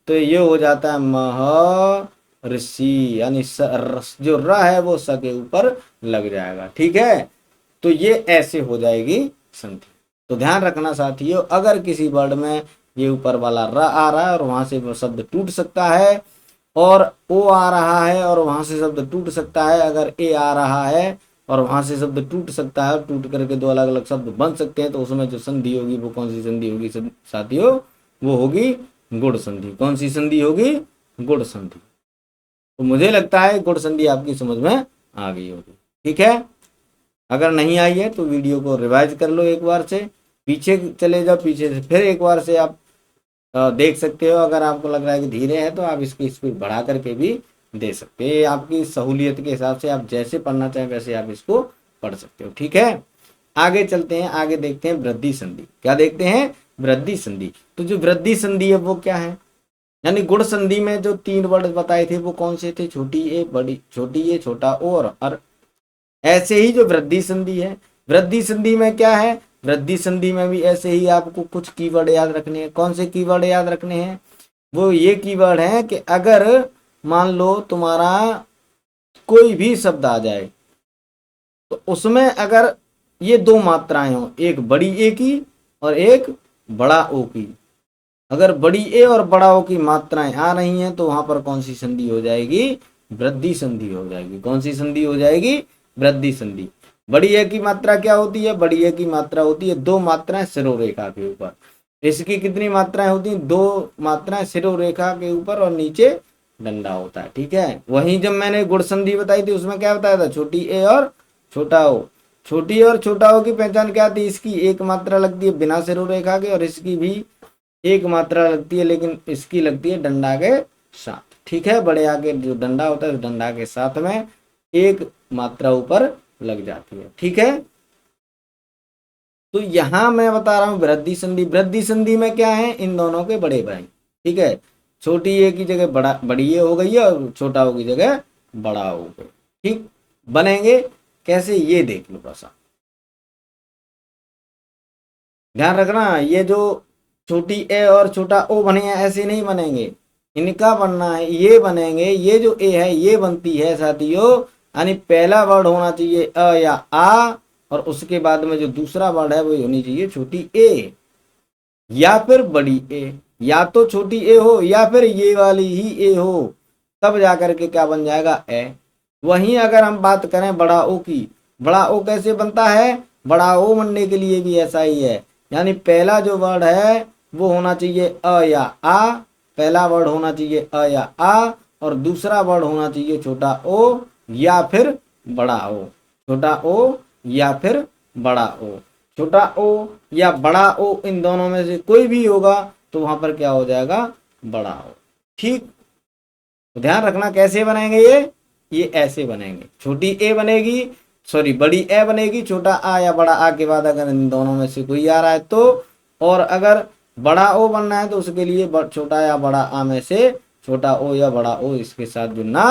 तो ये हो जाता है मह ऋषि। यानी जो र है वो स के ऊपर लग जाएगा। ठीक है। तो ये ऐसे हो जाएगी संधि। तो ध्यान रखना साथियों, अगर किसी वर्ड में ये ऊपर वाला र आ रहा है और वहां से वो शब्द टूट सकता है, और ओ आ रहा है और वहां से शब्द टूट सकता है, अगर ए आ रहा है और वहां से शब्द टूट सकता है, टूट करके दो अलग अलग शब्द बन सकते हैं, तो उसमें जो संधि होगी वो कौन सी संधि होगी साथियों? वो होगी गुण संधि। कौन सी संधि होगी? गुण संधि। तो मुझे लगता है गुण संधि आपकी समझ में आ गई होगी। ठीक है। अगर नहीं आई है तो वीडियो को रिवाइज कर लो एक बार से, पीछे चले जाओ, पीछे से फिर एक बार से आप देख सकते हो। अगर आपको लग रहा है कि धीरे है तो आप इसकी स्पीड बढ़ा करके भी दे सकते हैं। आपकी सहूलियत के हिसाब से आप जैसे पढ़ना चाहें वैसे आप इसको पढ़ सकते हो। ठीक है। आगे चलते हैं, आगे देखते हैं वृद्धि संधि। क्या देखते हैं? वृद्धि संधि। तो जो वृद्धि संधि है वो क्या है? यानी गुण संधि में जो 3 वर्ड बताए थे वो कौन से थे, छोटी ए बड़ी, छोटी ए छोटा ओ और अर। ऐसे ही जो वृद्धि संधि है, वृद्धि संधि में क्या है, वृद्धि संधि में भी ऐसे ही आपको कुछ कीवर्ड याद रखने हैं। कौन से कीवर्ड याद रखने हैं, वो ये कीवर्ड है कि अगर मान लो तुम्हारा कोई भी शब्द आ जाए तो उसमें अगर ये 2 मात्राएं हो, एक बड़ी ए की और एक बड़ा ओ की, अगर बड़ी ए और बड़ा ओ की मात्राएं आ रही हैं तो वहां पर कौन सी संधि हो जाएगी, वृद्धि संधि हो जाएगी। कौन सी संधि हो जाएगी, वृद्धि संधि। बड़ी ए की मात्रा क्या होती है, बड़ी ए की मात्रा होती है 2 मात्राएं सिरोरेखा के ऊपर। इसकी कितनी मात्राएं होती हैं, 2 मात्राएं सिरोरेखा के ऊपर और नीचे डंडा होता है, ठीक है। वहीं जब मैंने गुण संधि बताई थी उसमें क्या बताया था, छोटी ए और छोटा ओ। छोटी और छोटा ओ की पहचान क्या थी, इसकी एक मात्रा लगती है बिना सिरोरेखा के और इसकी भी एक मात्रा लगती है, लेकिन इसकी लगती है डंडा के साथ, ठीक है। बड़े आगे जो डंडा होता है डंडा के साथ में एक मात्रा ऊपर लग जाती है, ठीक है। तो यहां मैं बता रहा हूं वृद्धि संधि। वृद्धि संधि में क्या है, इन दोनों के बड़े भाई, ठीक है। छोटी ए की जगह बड़ी ए हो गई है और छोटा ओ की जगह बड़ा हो गया, ठीक। बनेंगे कैसे ये देख लो बस, ध्यान रखना। ये जो छोटी ए और छोटा ओ बने हैं ऐसे नहीं बनेंगे, इनका बनना है ये बनेंगे। ये जो ए है ये बनती है साथियों, यानी पहला वर्ड होना चाहिए अ या आ और उसके बाद में जो दूसरा वर्ड है वो होनी चाहिए छोटी ए या फिर बड़ी ए, या तो छोटी ए हो या फिर ये वाली ही ए हो, तब जाकर के क्या बन जाएगा, ए। वहीं अगर हम बात करें बड़ा ओ की, बड़ा ओ कैसे बनता है, बड़ा ओ बनने के लिए भी ऐसा ही है, यानी पहला जो वर्ड है वो होना चाहिए अ या आ, पहला वर्ड होना चाहिए अ या आ और दूसरा वर्ड होना चाहिए छोटा ओ या फिर बड़ा ओ, छोटा ओ या फिर बड़ा ओ। छोटा ओ या बड़ा ओ इन दोनों में से कोई भी होगा तो वहां पर क्या हो जाएगा, बड़ा ओ, ठीक। तो ध्यान रखना कैसे बनेंगे ये ऐसे बनेंगे। छोटी ए बनेगी, सॉरी बड़ी ए बनेगी, छोटा आ या बड़ा आ के बाद अगर इन दोनों में से कोई आ रहा है तो, और अगर बड़ा ओ बनना है तो उसके लिए छोटा या बड़ा आ में से छोटा ओ या बड़ा ओ इसके साथ जुड़ना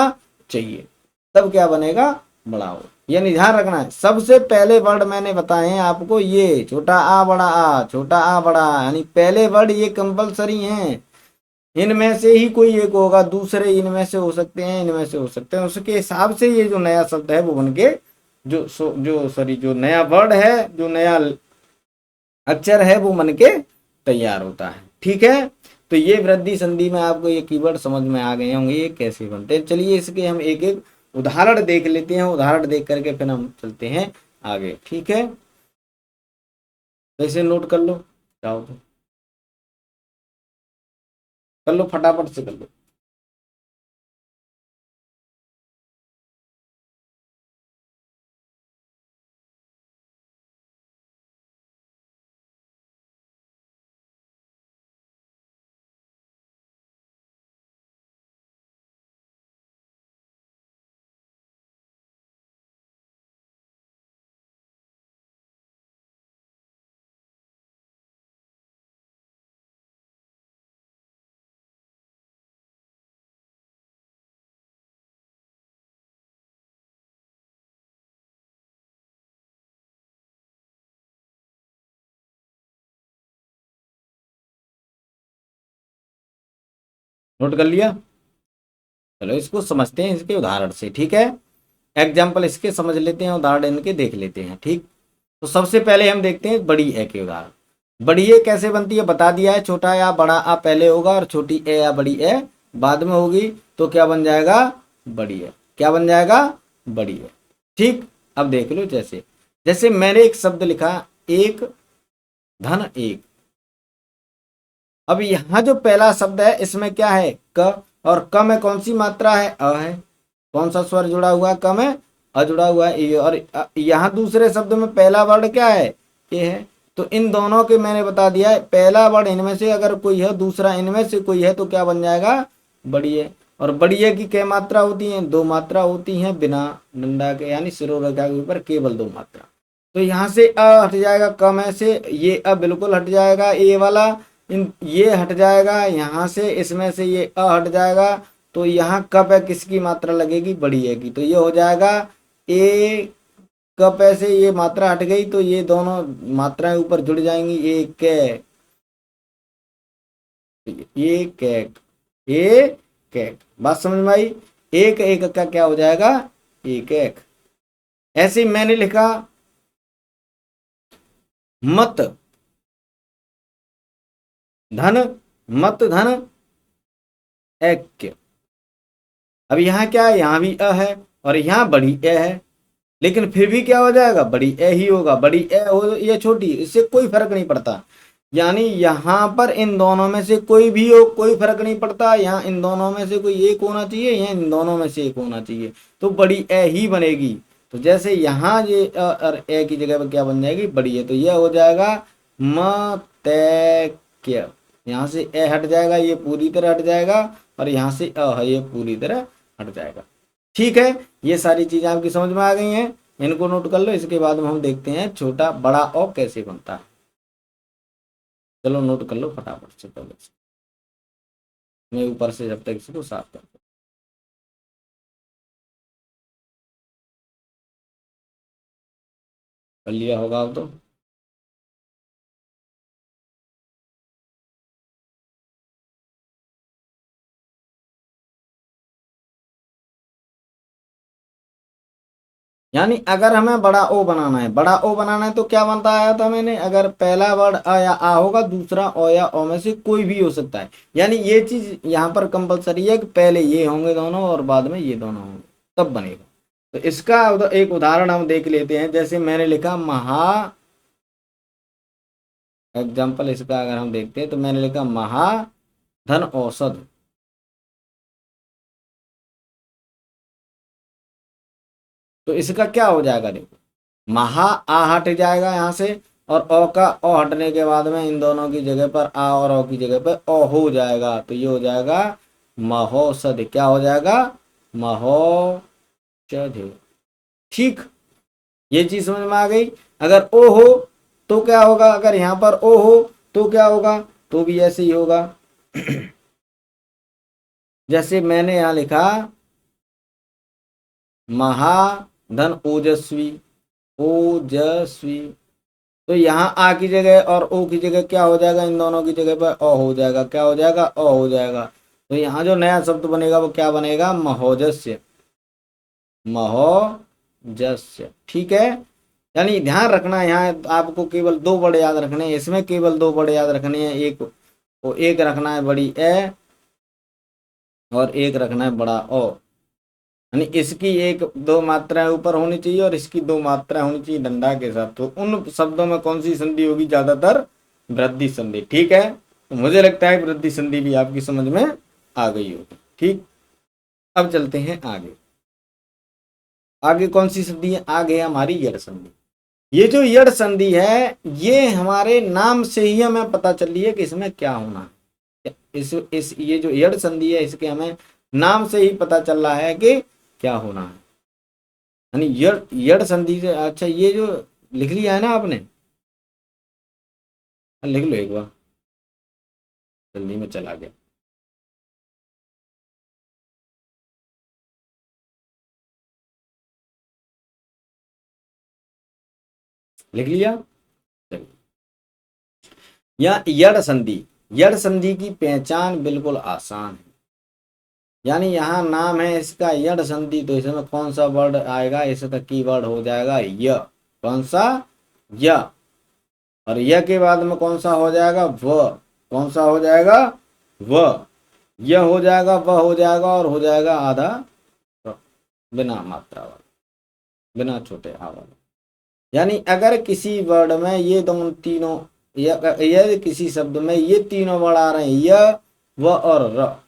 चाहिए, तब क्या बनेगा, बड़ा ओ। यानी ध्यान रखना है सबसे पहले वर्ड मैंने बताए हैं आपको, ये छोटा आ बड़ा आ, छोटा आ बड़ा आ, यानी पहले वर्ड ये कंपलसरी हैं। इनमें से ही कोई एक होगा, दूसरे इनमें से हो सकते हैं, इनमें से हो सकते हैं, उसके हिसाब से ये जो नया शब्द है वो बन के जो नया वर्ड है, जो नया अक्षर है वो बन के तैयार होता है, ठीक है। तो ये वृद्धि संधि में आपको ये कीवर्ड समझ में आ गए होंगे ये कैसे बनते हैं। चलिए इसके हम एक एक उदाहरण देख लेते हैं, उदाहरण देख करके फिर हम चलते हैं आगे, ठीक है। तो इसे नोट कर लो, चाहो तो कर लो, फटाफट से कर लो। नोट कर लिया, चलो इसको समझते हैं इसके उदाहरण से, ठीक है। एग्जाम्पल इसके समझ लेते हैं, उदाहरण इनके देख लेते हैं, ठीक। तो सबसे पहले हम देखते हैं बड़ी ए के उदाहरण। बड़ी ए कैसे बनती है बता दिया है, छोटा या बड़ा आ पहले होगा और छोटी ए या बड़ी ए बाद में होगी, तो क्या बन जाएगा, बड़ी ए। क्या बन जाएगा, बड़ी ए, ठीक। अब देख लो जैसे जैसे मैंने एक शब्द लिखा एक धन एक। अब यहां जो पहला शब्द है इसमें क्या है, क, और क में कौन सी मात्रा है, अ है। कौन सा स्वर जुड़ा हुआ है, क में अ जुड़ा हुआ है ए, और यहाँ दूसरे शब्द में पहला वर्ड क्या है, ए है। तो इन दोनों के मैंने बता दिया है, पहला वर्ड इनमें से अगर कोई है, दूसरा इनमें से कोई है तो क्या बन जाएगा, बड़ी है। और बड़ी है की क्या मात्रा होती है, 2 मात्रा होती हैं बिना डंडा के, यानी सिरोरेखा के ऊपर केवल 2 मात्रा। तो यहाँ से अ हट जाएगा, क में से ये अ बिल्कुल हट जाएगा ए वाला, ये हट जाएगा यहाँ से, इसमें से ये अ हट जाएगा, तो यहाँ कप है किसकी मात्रा लगेगी, बड़ी है की, तो ये हो जाएगा ए कप ऐसे, ये मात्रा हट गई तो ये दोनों मात्राएं ऊपर जुड़ जाएंगी, ए कै, ये कैक, ए कैक। बात समझ में आई? एक एक का क्या हो जाएगा, एक एक। ऐसे ही मैंने लिखा मत धन, मत धन ऐक्य। अब यहाँ क्या है, यहाँ भी अ है और यहाँ बड़ी ए है, लेकिन फिर भी क्या हो जाएगा, बड़ी ए ही होगा। बड़ी ए हो या छोटी, इससे कोई फर्क नहीं पड़ता। यानी यहाँ पर इन दोनों में से कोई भी हो, कोई फर्क नहीं पड़ता। यहाँ इन दोनों में से कोई एक होना चाहिए, यहाँ इन दोनों में से एक होना चाहिए, तो बड़ी ए ही बनेगी। तो जैसे यहाँ ये और ए की जगह पर क्या बन जाएगी, बड़ी है, तो यह हो जाएगा मतैक्य। यहाँ से ए हट जाएगा, ये पूरी तरह हट जाएगा, और यहाँ से अ है, ये पूरी तरह हट जाएगा। ठीक है, ये सारी चीजें आपकी समझ में आ गई हैं, इनको नोट कर लो। इसके बाद में हम देखते हैं छोटा बड़ा ओ कैसे बनता है। चलो नोट कर लो फटाफट से, पहले से मैं ऊपर से जब तक इसको साफ कर, कर लिया होगा अब तो। यानी अगर हमें बड़ा ओ बनाना है, बड़ा ओ बनाना है तो क्या बनता आया था मैंने, अगर पहला वर्ड अ या आ होगा, दूसरा ओ या ओ में से कोई भी हो सकता है। यानी ये चीज यहाँ पर कंपलसरी है कि पहले ये होंगे दोनों और बाद में ये दोनों होंगे, तब बनेगा। तो इसका एक उदाहरण हम देख लेते हैं। जैसे मैंने लिखा महा, एग्जाम्पल इसका अगर हम देखते हैं तो मैंने लिखा महाधन औषध। तो इसका क्या हो जाएगा, देखो महा आ हट जाएगा यहाँ से, और ओ का ओ हटने के बाद में इन दोनों की जगह पर आ और ओ की जगह पर ओ हो जाएगा, तो ये हो जाएगा महोषध। क्या हो जाएगा, महोषध। ठीक, ये चीज समझ में आ गई। अगर ओ हो तो क्या होगा, अगर यहाँ पर ओ हो तो क्या होगा, तो भी ऐसे ही होगा। जैसे मैंने यहाँ लिखा महाधन ओजस्वी, ओजस्वी, तो यहाँ आ की जगह और ओ की जगह क्या हो जाएगा, इन दोनों की जगह पर ओ हो जाएगा। क्या हो जाएगा, ओ हो जाएगा। तो यहाँ जो नया शब्द बनेगा वो क्या बनेगा, महोजस्य, महोजस्य। ठीक है, यानी ध्यान रखना है, यहाँ आपको केवल दो वर्ड याद रखने हैं, इसमें केवल दो वर्ड याद रखने हैं। एक रखना है बड़ी ए, और एक रखना है बड़ा ओ। यानी इसकी एक दो मात्राएं ऊपर होनी चाहिए और इसकी दो मात्राएं होनी चाहिए डंडा के साथ। तो उन शब्दों में कौन सी संधि होगी, ज्यादातर वृद्धि संधि। ठीक है, तो मुझे लगता है वृद्धि संधि भी आपकी समझ में आ गई होगी। ठीक, अब चलते हैं आगे। आगे कौन सी संधि है, आगे है हमारी यड़ संधि। ये जो यड़ संधि है, ये हमारे नाम से ही हमें पता चल रही है कि इसमें क्या होना है। इस ये जो यड़ संधि है, इसके हमें नाम से ही पता चल रहा है कि क्या होना है। यानी यड़ यड़ संधि से, अच्छा ये जो लिख लिया है ना आपने, लिख लो एक बार, जल्दी में चला गया। लिख लिया, चलिए। या यड़ संधि, यड़ संधि की पहचान बिल्कुल आसान है। यानी यहाँ नाम है इसका यड़ संधि, तो इसमें कौन सा वर्ड आएगा, इसका कीवर्ड हो जाएगा य। कौन सा, य। और य के बाद में कौन सा हो जाएगा, व। कौन सा हो जाएगा, व। य हो जाएगा, व हो जाएगा, और हो जाएगा आधा र, बिना मात्रा वाला, बिना छोटे आ वाला। यानी अगर किसी वर्ड में ये दोनों तीनों, या किसी शब्द में ये तीनों वर्ड आ रहे हैं, य, व और र,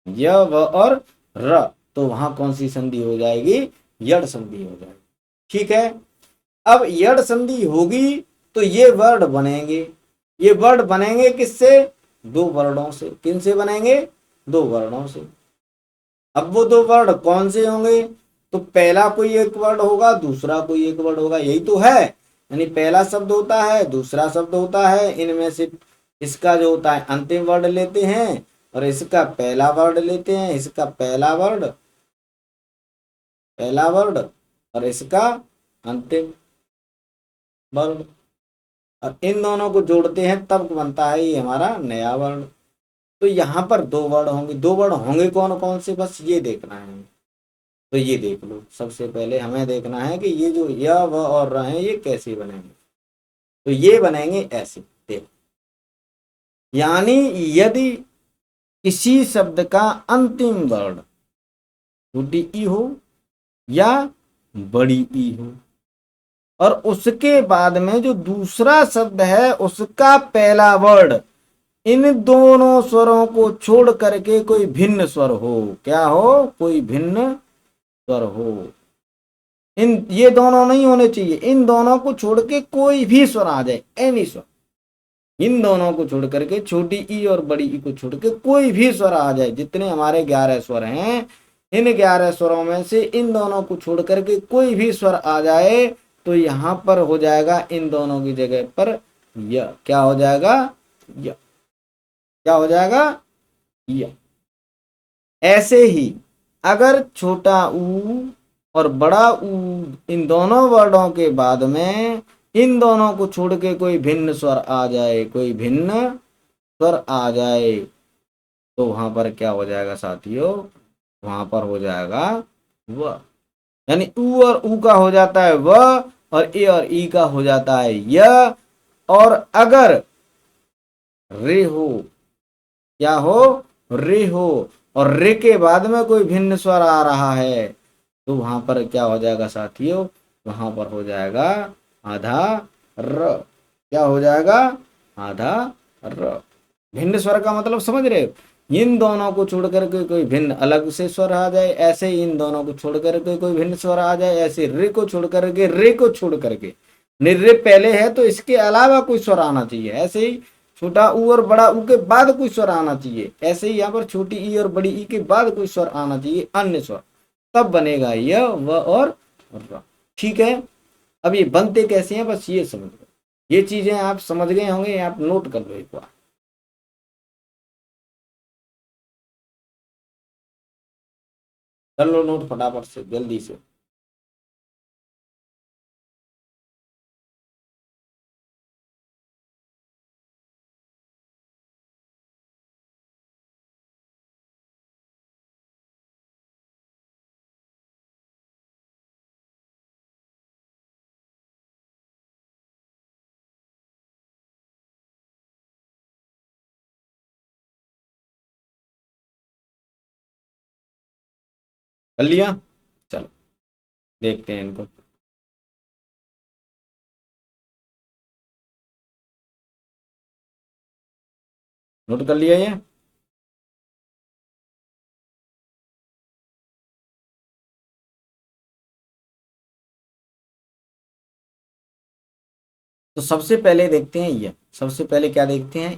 य, व और र, तो वहां कौन सी संधि हो जाएगी, यड़ संधि हो जाएगी। ठीक है, अब यड़ संधि होगी तो ये वर्ड बनेंगे। ये वर्ड बनेंगे किससे, दो वर्डों से। किन से बनेंगे, दो वर्डों से। अब वो दो वर्ड कौन से होंगे, तो पहला कोई एक वर्ड होगा, दूसरा कोई एक वर्ड होगा, यही तो है। यानी पहला शब्द होता है, दूसरा शब्द होता है, इनमें से इसका जो होता है अंतिम वर्ड लेते हैं और इसका पहला वर्ड लेते हैं, इसका पहला वर्ड और इसका अंतिम वर्ड, और इन दोनों को जोड़ते हैं तब बनता है ये हमारा नया वर्ड। तो यहाँ पर दो वर्ड होंगे, दो वर्ड होंगे कौन कौन से, बस ये देखना है। तो ये देख लो, सबसे पहले हमें देखना है कि ये जो य व और र हैं ये कैसे बनेंगे। तो ये बनेंगे ऐसे, देखो, यानी यदि किसी शब्द का अंतिम वर्ड छोटी ई हो या बड़ी ई हो और उसके बाद में जो दूसरा शब्द है उसका पहला वर्ड इन दोनों स्वरों को छोड़ करके कोई भिन्न स्वर हो, क्या हो, कोई भिन्न स्वर हो। इन ये दोनों नहीं होने चाहिए, इन दोनों को छोड़ के कोई भी स्वर आ जाए, एनी स्वर, इन दोनों को छोड़ करके छोटी ई और बड़ी ई को छोड़ के कोई भी स्वर आ जाए, जितने हमारे 11 स्वर हैं इन 11 स्वरों में से इन दोनों को छोड़ करके कोई भी स्वर आ जाए तो यहां पर हो जाएगा इन दोनों की जगह पर य, क्या हो जाएगा, य, क्या हो जाएगा, य। ऐसे ही अगर छोटा ऊ और बड़ा ऊ इन दोनों वर्डों के बाद में इन दोनों को छोड़ के कोई भिन्न स्वर आ जाए, कोई भिन्न स्वर आ जाए तो वहां पर क्या हो जाएगा साथियों, वहां पर हो जाएगा व, यानी ऊ और ऊ का हो जाता है व और ए और ई का हो जाता है य। और अगर रे हो, क्या हो, रे हो और रे के बाद में कोई भिन्न स्वर आ रहा है तो वहां पर क्या हो जाएगा साथियों, वहां पर हो जाएगा आधा र, क्या हो जाएगा, आधा र। भिन्न स्वर का मतलब समझ रहे हो, इन दोनों को छोड़ करके कोई भिन्न अलग से स्वर आ जाए, ऐसे ही इन दोनों को छोड़ करके कोई भिन्न स्वर आ जाए, ऐसे रे को छोड़ करके, रे को छोड़ करके, निर्रे पहले है तो इसके अलावा कोई स्वर आना चाहिए, ऐसे ही छोटा ऊ और बड़ा ऊ के बाद कोई स्वर आना चाहिए, ऐसे ही यहाँ पर छोटी ई और बड़ी ई के बाद कोई स्वर आना चाहिए, अन्य स्वर, तब बनेगा य व और र। ठीक है, अब ये बनते कैसे हैं बस ये समझ लो, ये चीजें आप समझ गए होंगे, आप नोट कर लो एक बार। कर लो नोट फटाफट से, जल्दी से। कर लिया, चलो देखते हैं इनको। नोट कर लिया ये, तो सबसे पहले देखते हैं ये, सबसे पहले क्या देखते हैं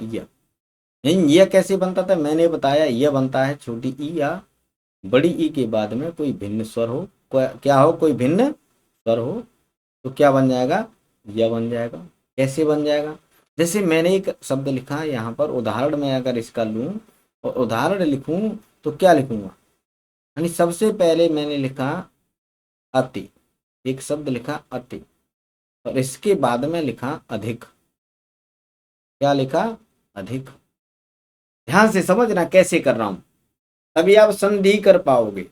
ये कैसे बनता था मैंने बताया, ये बनता है छोटी ई या बड़ी ई के बाद में कोई भिन्न स्वर हो, क्या हो, कोई भिन्न स्वर हो तो क्या बन जाएगा, यह बन जाएगा। कैसे बन जाएगा, जैसे मैंने एक शब्द लिखा है यहाँ पर, उदाहरण में अगर इसका लूं और उदाहरण लिखूं तो क्या लिखूंगा, यानी सबसे पहले मैंने लिखा अति, एक शब्द लिखा अति और इसके बाद में लिखा अधिक, क्या लिखा, अधिक। ध्यान से समझना कैसे कर रहा हूं, तभी आप संधि कर पाओगे।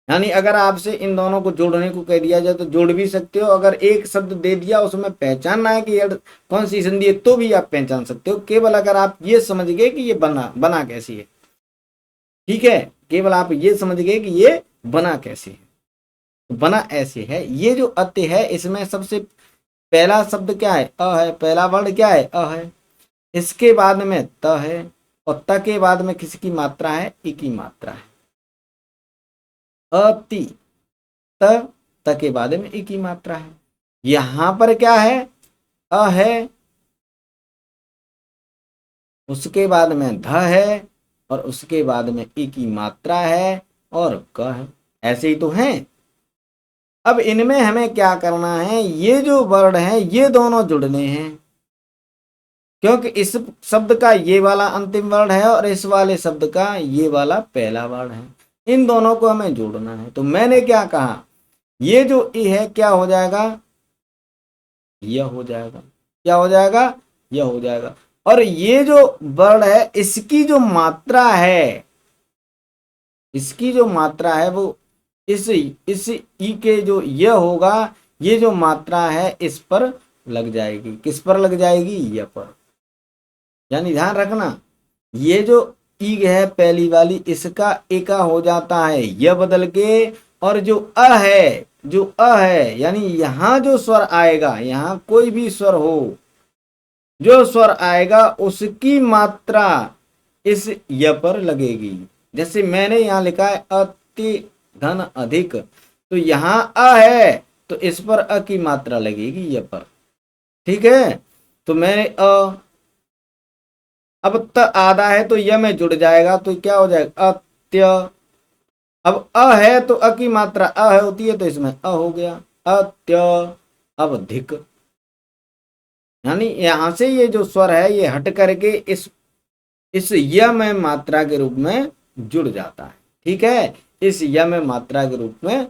यानी अगर आपसे इन दोनों को जोड़ने को कह दिया जाए तो जोड़ भी सकते हो, अगर एक शब्द दे दिया उसमें पहचानना है कि कौन सी संधि है तो भी आप पहचान सकते हो, केवल अगर आप ये समझ गए कि ये बना कैसी है। ठीक है, केवल आप ये समझ गए कि ये बना कैसे है, तो बना ऐसे है। ये जो अत्य है इसमें सबसे पहला शब्द क्या है, अ है, पहला वर्ण क्या है, अ है, इसके बाद में त है और त के बाद में किसकी मात्रा है, ई की मात्रा है, अति, त के बाद में ई की मात्रा है। यहां पर क्या है, अ है, उसके बाद में ध है और उसके बाद में ई की मात्रा है और क है, ऐसे ही तो है। अब इनमें हमें क्या करना है, ये जो वर्ण है ये दोनों जुड़ने हैं, क्योंकि इस शब्द का ये वाला अंतिम वर्ण है और इस वाले शब्द का ये वाला पहला वर्ण है, इन दोनों को हमें जोड़ना है। तो मैंने क्या कहा, ये जो ई है क्या हो जाएगा, यह हो जाएगा, क्या हो जाएगा, यह हो जाएगा। और ये जो वर्ण है इसकी जो मात्रा है, इसकी जो मात्रा है वो इस ई के जो यह होगा, ये जो मात्रा है इस पर लग जाएगी। किस पर लग जाएगी, यह पर। यानी ध्यान रखना, ये जो ई है पहली वाली, इसका एका हो जाता है यह बदल के, और जो अ है, जो अ है यानी यहां जो स्वर आएगा, यहां कोई भी स्वर हो, जो स्वर आएगा उसकी मात्रा इस य पर लगेगी। जैसे मैंने यहां लिखा है अति धन अधिक, तो यहां अ है तो इस पर अ की मात्रा लगेगी य पर, ठीक है। तो मैंने अब त आधा है तो य में जुड़ जाएगा, तो क्या हो जाएगा, अत्य। अब अ है तो अ की मात्रा अ है होती है, तो इसमें अ हो गया, अत्य। अब धिक, यानी यहां से ये जो स्वर है ये हट करके इस य में मात्रा के रूप में जुड़ जाता है, ठीक है, इस य में मात्रा के रूप में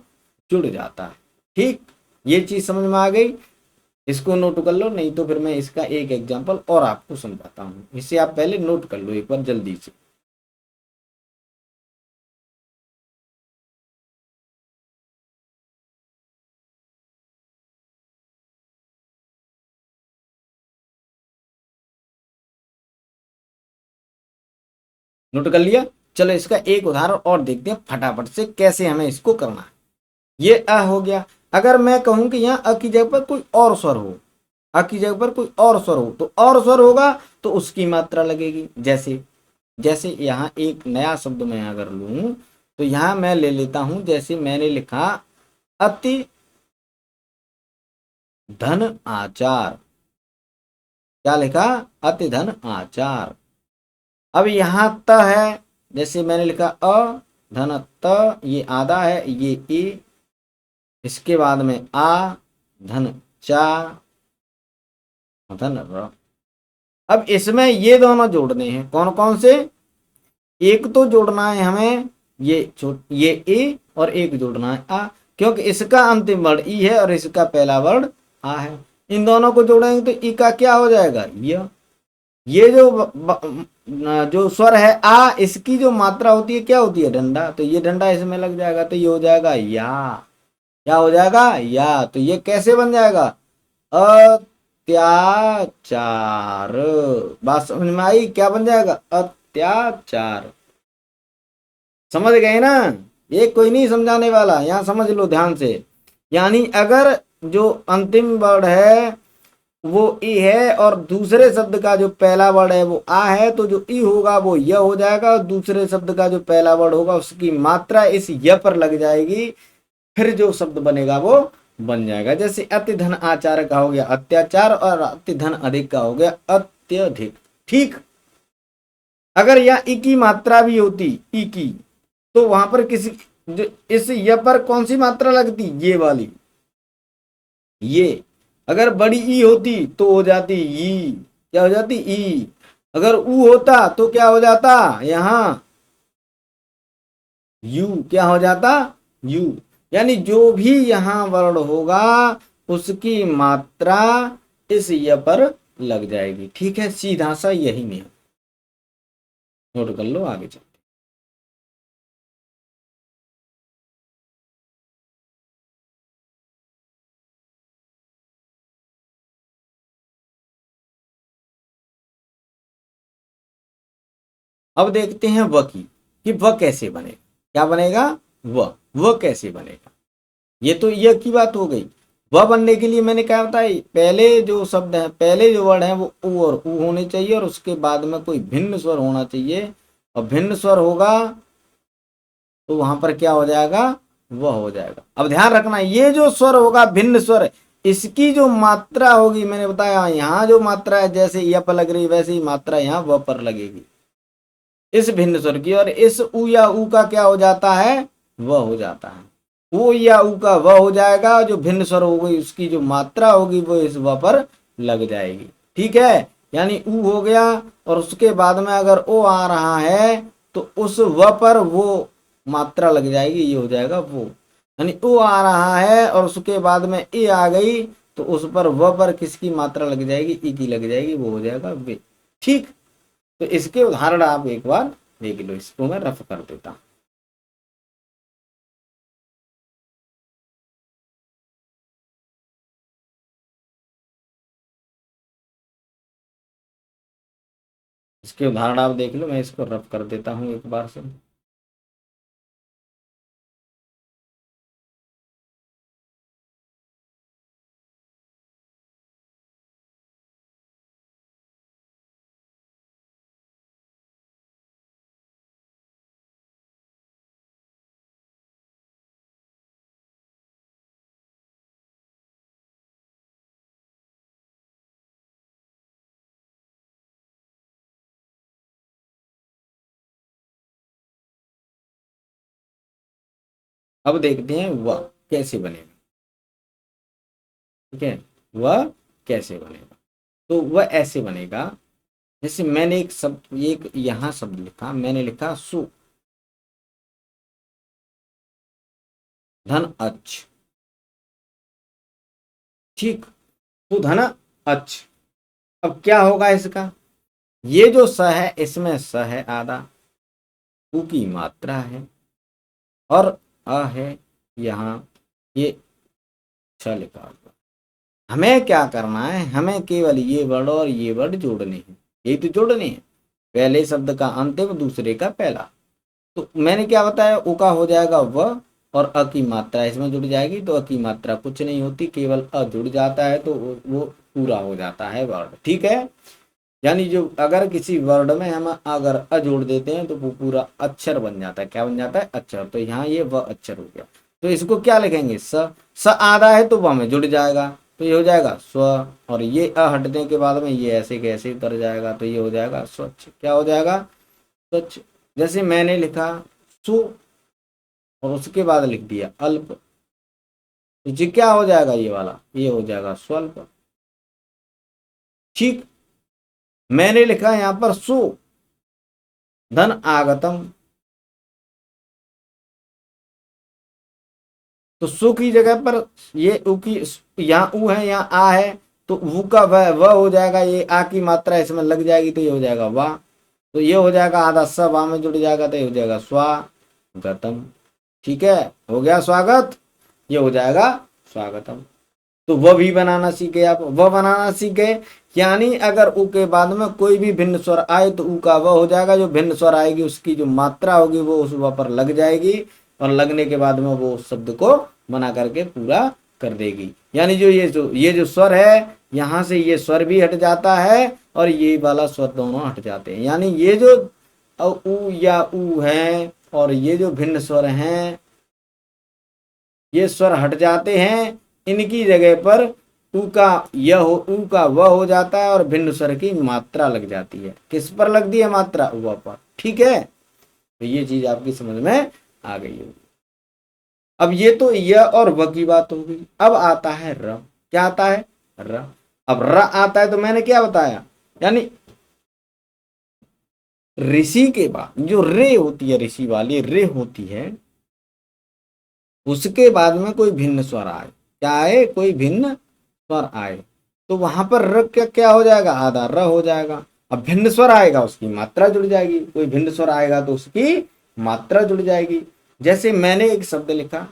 जुड़ जाता है। ठीक, ये चीज समझ में आ गई, इसको नोट कर लो, नहीं तो फिर मैं इसका एक एग्जांपल और आपको समझाता हूं, इसे आप पहले नोट कर लो एक बार जल्दी से। नोट कर लिया, चलो इसका एक उदाहरण और देखते हैं फटाफट से कैसे हमें इसको करना है। ये अ हो गया, अगर मैं कहूं कि यहाँ अ की जगह पर कोई और स्वर हो, अ की जगह पर कोई और स्वर हो, तो और स्वर होगा तो उसकी मात्रा लगेगी। जैसे जैसे यहाँ एक नया शब्द मैं अगर लूं, तो यहां मैं ले लेता हूं, जैसे मैंने लिखा अति धन आचार, क्या लिखा, अति धन आचार। अब यहां त है, जैसे मैंने लिखा अ धन त, ये आधा है, ये ई, इसके बाद में आ धन चा धन र। अब इसमें ये दोनों जोड़ने हैं, कौन कौन से, एक तो जोड़ना है हमें ये ए, और एक जोड़ना है आ, क्योंकि इसका अंतिम वर्ण ई है और इसका पहला वर्ण आ है। इन दोनों को जोड़ेंगे तो ई का क्या हो जाएगा, ये जो स्वर है आ, इसकी जो मात्रा होती है क्या होती है, डंडा, तो ये डंडा इसमें लग जाएगा, तो ये हो जाएगा या, क्या हो जाएगा, या। तो ये कैसे बन जाएगा, अत्याचार। बात समझ में आई, क्या बन जाएगा, अत्याचार। समझ गए ना, ये कोई नहीं समझाने वाला, यहां समझ लो ध्यान से। यानी अगर जो अंतिम वर्ड है वो ई है और दूसरे शब्द का जो पहला वर्ड है वो आ है, तो जो ई होगा वो य हो जाएगा, और दूसरे शब्द का जो पहला वर्ड होगा उसकी मात्रा इस य पर लग जाएगी, फिर जो शब्द बनेगा वो बन जाएगा। जैसे अति धन आचार का हो गया अत्याचार, और अति धन अधिक का हो गया अत्यधिक। ठीक, अगर यह ई की मात्रा भी होती, ई की, तो वहां पर किसी जो इस य पर कौन सी मात्रा लगती, ये वाली, ये। अगर बड़ी ई होती तो हो जाती ई, क्या हो जाती, ई। अगर ऊ होता तो क्या हो जाता, यहां यू, क्या हो जाता, यू। यानी जो भी यहां वर्ण होगा उसकी मात्रा इस य पर लग जाएगी। ठीक है, सीधा सा यही नियम, नोट कर लो, आगे चलो। अब देखते हैं व की, कि व कैसे बनेगा, क्या बनेगा, व कैसे बनेगा। ये तो यह की बात हो गई। व बनने के लिए मैंने क्या बताया, पहले जो शब्द है, पहले जो वर्ड है वो उ और उ होने चाहिए, और उसके बाद में कोई भिन्न स्वर होना चाहिए, और भिन्न स्वर होगा तो वहां पर क्या हो जाएगा, वह हो जाएगा। अब ध्यान रखना, ये जो स्वर होगा भिन्न स्वर, इसकी जो मात्रा होगी, मैंने बताया यहाँ जो मात्रा है, जैसे य पर लग रही वैसे ही मात्रा यहाँ व पर लगेगी, इस भिन्न स्वर की। और इस उ या उ का क्या हो जाता है, वह हो जाता है, उ या उ का वह हो जाएगा, जो भिन्न स्वर होगी उसकी जो मात्रा होगी वो इस व पर लग जाएगी। ठीक है, यानी ऊ हो गया, और उसके बाद में अगर ओ आ रहा है तो उस व पर वो मात्रा लग जाएगी, ये हो जाएगा वो। यानी ऊ आ रहा है और उसके बाद में ए आ गई तो उस पर व पर किसकी मात्रा लग जाएगी, ई की लग जाएगी, वो हो जाएगा वे। ठीक, तो इसके उदाहरण आप एक बार देख लो, इसको मैं रफ कर देता हूं। इसके उदाहरण आप देख लो, मैं इसको रफ कर देता हूं एक बार से। अब देखते हैं वह कैसे बनेगा। ठीक है, वह कैसे बनेगा, तो वह ऐसे बनेगा, जैसे मैंने एक शब्द, एक यहां शब्द लिखा, मैंने लिखा सु धन अच्छ। ठीक, सु धन अच्छ। अब क्या होगा इसका, ये जो स है इसमें स है आधा, उ की मात्रा है, और अ है यहाँ, ये छ लिखा हुआ। हमें क्या करना है, हमें केवल ये वर्ड और ये वर्ड जोड़ने हैं, यही तो जोड़ने हैं, पहले शब्द का अंतिम, दूसरे का पहला। तो मैंने क्या बताया, उ का हो जाएगा व, और अ की मात्रा इसमें जुड़ जाएगी, तो अ की मात्रा कुछ नहीं होती, केवल अ जुड़ जाता है तो वो पूरा हो जाता है वर्ड। ठीक है, यानी जो अगर किसी वर्ड में हम अगर अ जोड़ देते हैं तो वो पूरा अक्षर बन जाता है। क्या बन जाता है, अक्षर। तो यहाँ ये व अक्षर हो गया, तो इसको क्या लिखेंगे, स आधा है तो वह में जुड़ जाएगा, तो ये हो जाएगा स्व, और ये अ हटने के बाद में ये ऐसे कैसे उतर जाएगा, तो ये हो जाएगा स्वच्छ। क्या हो जाएगा, स्वच्छ। जैसे मैंने लिखा सु, और उसके बाद लिख दिया अल्प, तो ये क्या हो जाएगा, ये वाला ये हो जाएगा स्वल्प। ठीक, मैंने लिखा यहाँ पर सु धन आगतम, तो सु की जगह पर ये उ की, यहाँ उ है यहाँ आ है, तो उ का वह हो जाएगा, ये आ की मात्रा इसमें लग जाएगी, तो ये हो जाएगा वाह। तो ये हो जाएगा आधा, सब आ में जुड़ जाएगा, तो ये हो जाएगा स्वागतम। ठीक है, हो गया स्वागत, ये हो जाएगा स्वागतम। तो वह भी बनाना सीख गए आप, वह बनाना सीख गए। यानी अगर उ के बाद में कोई भी भिन्न स्वर आए तो उ का वह हो जाएगा, जो भिन्न स्वर आएगी उसकी जो मात्रा होगी वो उस वह पर लग जाएगी, और लगने के बाद में वो उस शब्द को बना करके पूरा कर देगी। यानी जो ये जो स्वर है, यहाँ से ये स्वर भी हट जाता है और ये वाला स्वर दोनों हट जाते हैं। यानी ये जो उ या उ है और ये जो भिन्न स्वर हैं, ये स्वर हट जाते हैं, इनकी जगह पर उ का यह हो, उ का वह हो जाता है, और भिन्न स्वर की मात्रा लग जाती है। किस पर लगती है मात्रा, व पर। ठीक है, तो ये चीज आपकी समझ में आ गई होगी। अब ये तो य और व की बात हो गई, अब आता है र। क्या आता है, र। अब र आता है तो मैंने क्या बताया, यानी ऋषि के बाद जो रे होती है, ऋषि वाली रे होती है, उसके बाद में कोई भिन्न स्वर आए, क्या आए, कोई भिन्न स्वर आए, तो वहां पर र क्या क्या हो जाएगा, आधा र हो जाएगा। अब भिन्न स्वर आएगा उसकी मात्रा जुड़ जाएगी, कोई भिन्न स्वर आएगा तो उसकी मात्रा जुड़ जाएगी। जैसे मैंने एक शब्द लिखा,